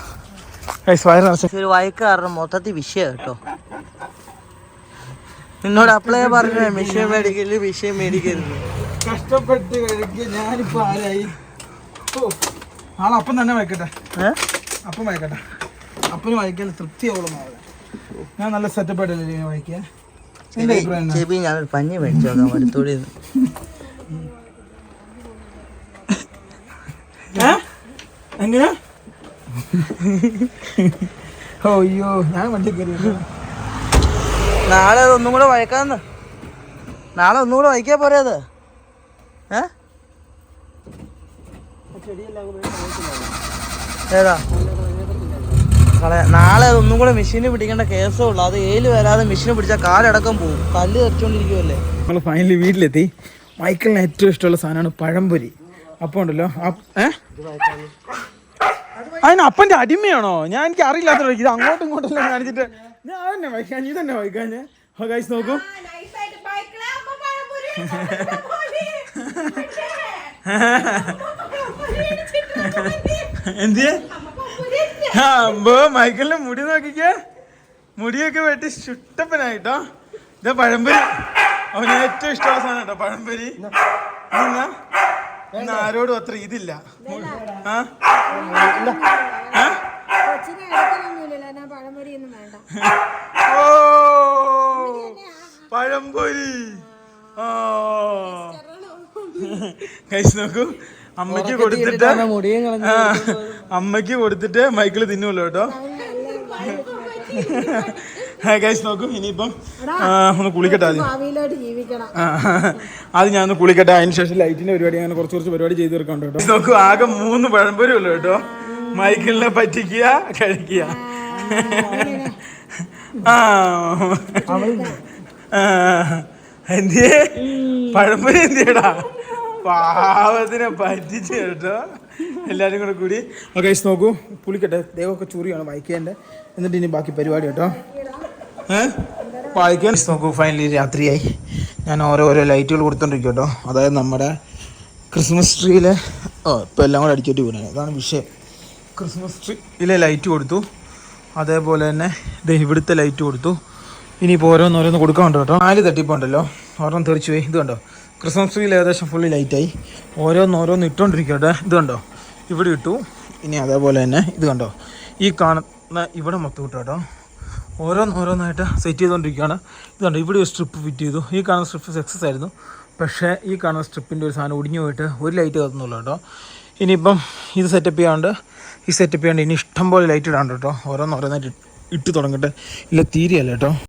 [SPEAKER 1] വയറ് നിറച്ച്.
[SPEAKER 2] ഒരു വയക്ക് കാരണം മൊത്തത്തിൽ വിഷയം കേട്ടോ. നിന്നോട് അപ്ലൈ പറഞ്ഞ വിഷയം മേടിക്കല്, വിഷയം മേടിക്കരുത്.
[SPEAKER 1] കഷ്ടപ്പെട്ട് കഴിക്കുക. ഞാനിപ്പോ ആരായി? നാളെ അപ്പം തന്നെ വായിക്കട്ടെ. അപ്പം വായിക്കട്ടെ. അപ്പന് വായിക്കാൻ തൃപ്തിയാവുള്ള മാവ്. ഞാൻ നല്ല സെറ്റപ്പായിട്ടല്ലേ വായിക്കുക.
[SPEAKER 2] ചെബി ഞാനൊരു പഞ്ഞി മേടിച്ചു നോക്കാം അടുത്തോടെ.
[SPEAKER 1] എങ്ങനെയാ? അയ്യോ ഞാൻ വണ്ടി കയറി.
[SPEAKER 2] നാളെ അതൊന്നും കൂടെ വഴക്കാന്ന്. നാളെ ഒന്നും കൂടെ വയ്ക്കാ പോരെ അത്? ഏതാ നാളെ അതൊന്നും കൂടെ മെഷീന് പിടിക്കേണ്ട കേസേ ഉള്ളൂ. അത് ഏല് വരാതെ മെഷീന് പിടിച്ചാൽ കാലടക്കം പോകും. കല്ല് തെറിച്ചോണ്ടിരിക്കുമല്ലേ.
[SPEAKER 1] നമ്മൾ ഫൈനലി വീട്ടിലെത്തി. മൈക്കിളിന് ഏറ്റവും ഇഷ്ടമുള്ള സാധനമാണ് പഴംപൊരി. അപ്പം ഉണ്ടല്ലോ അതിന് അപ്പൻ്റെ അടിമയാണോ? ഞാൻ എനിക്ക് അറിയില്ലാത്ത ഇത് അങ്ങോട്ടും ഇങ്ങോട്ടെല്ലാം കാണിച്ചിട്ട് ഞാൻ തന്നെ വായിക്കാൻ. നീ തന്നെ വായിക്കാൻ. ഗൈസ് നോക്കൂ, എന്തിയെ? മൈക്കിളിന്റെ മുടി നോക്കിക്കേ, മുടിയൊക്കെ വെട്ടി ചുട്ടപ്പനായിട്ടോ. ഇതാ പഴംപൊരി, അവന് ഏറ്റവും ഇഷ്ടമുള്ള സാധനം കേട്ടോ പഴംപൊരി. ഇന്ന് ആരോടും അത്ര ഇതില്ല. ഓ പഴംപൊരി. കഴിച്ച് നോക്കൂ. അമ്മയ്ക്ക് കൊടുത്തിട്ട് മൈക്കിള് തിന്നുമല്ലോ കേട്ടോ. കഴിച്ച് നോക്കൂ. ഇനിയിപ്പം ഒന്ന് കുളിക്കട്ടെ. അത് ഞാൻ ഒന്ന് കുളിക്കട്ടെ. അതിന് ശേഷം ലൈറ്റിന്റെ പരിപാടി അങ്ങനെ കുറച്ച് പരിപാടി ചെയ്ത് തീർക്കണ്ട കേട്ടോ. നോക്കൂ, ആകെ 3 പഴംപൊരി ഉള്ളു കേട്ടോ. മൈക്കിളിനെ പറ്റിക്കുക, കഴിക്കുക. എന്തിയേ പഴംപൊരി? എന്തിയടാ പാവത്തിനെ പറ്റിച്ച് കേട്ടോ എല്ലാരും കൂടെ കൂടി. കഴിച്ച് നോക്കൂ, കുളിക്കട്ടെ. ദേവമൊക്കെ ചൂറിയാണ് വായിക്കേണ്ടത്. എന്നിട്ട് ഇനി ബാക്കി പരിപാടി കേട്ടോ. വായിക്കാൻ നോക്കൂ. ഫൈനലി രാത്രിയായി. ഞാൻ ഓരോ ലൈറ്റുകൾ കൊടുത്തോണ്ടിരിക്കും കേട്ടോ. അതായത് നമ്മുടെ ക്രിസ്മസ് ട്രീയിലെ ഇപ്പം എല്ലാം കൂടെ അടിച്ചിട്ട് പോകുന്നത്. അതാണ് വിഷയം. ക്രിസ്മസ് ട്രീയിലെ ലൈറ്റ് കൊടുത്തു, അതേപോലെ തന്നെ ഇവിടുത്തെ ലൈറ്റ് കൊടുത്തു. ഇനിയിപ്പോൾ ഓരോന്നോരോന്ന് കൊടുക്കാനുണ്ട് കേട്ടോ. 4 തട്ടിപ്പുണ്ടല്ലോ, ഓരോന്ന് തെറിച്ച് പോയി. ഇത് കണ്ടോ, ക്രിസ്മസ് ട്രീയിൽ ഏകദേശം ഫുള്ളി ലൈറ്റായി. ഓരോന്നോരോന്ന് ഇട്ടുകൊണ്ടിരിക്കട്ടെ. ഇത് കണ്ടോ, ഇവിടെ ഇട്ടു. ഇനി അതേപോലെ തന്നെ ഇത് കണ്ടോ, ഈ കാണുന്ന ഇവിടെ മൊത്തം ഇട്ടു കേട്ടോ. ഓരോന്നായിട്ട് സെറ്റ് ചെയ്തുകൊണ്ടിരിക്കുകയാണ്. ഇത് കണ്ടോ, ഇവിടെ ഒരു സ്ട്രിപ്പ് ഫിറ്റ് ചെയ്തു. ഈ കാണുന്ന സ്ട്രിപ്പ് സക്സസ് ആയിരുന്നു. പക്ഷേ ഈ കാണുന്ന സ്ട്രിപ്പിൻ്റെ ഒരു സാധനം ഒടിഞ്ഞു പോയിട്ട് ഒരു ലൈറ്റ് കത്തുന്നുള്ളൂ കേട്ടോ. ഇനിയിപ്പം ഇത് സെറ്റപ്പ് ചെയ്യാണ്ട് ഇനി ഇഷ്ടം പോലെ ലൈറ്റ് ഇടാണ്ട് കേട്ടോ. ഓരോന്നായിട്ട് ഇട്ട് തുടങ്ങട്ടെ. ഇല്ല തീരെയല്ല കേട്ടോ.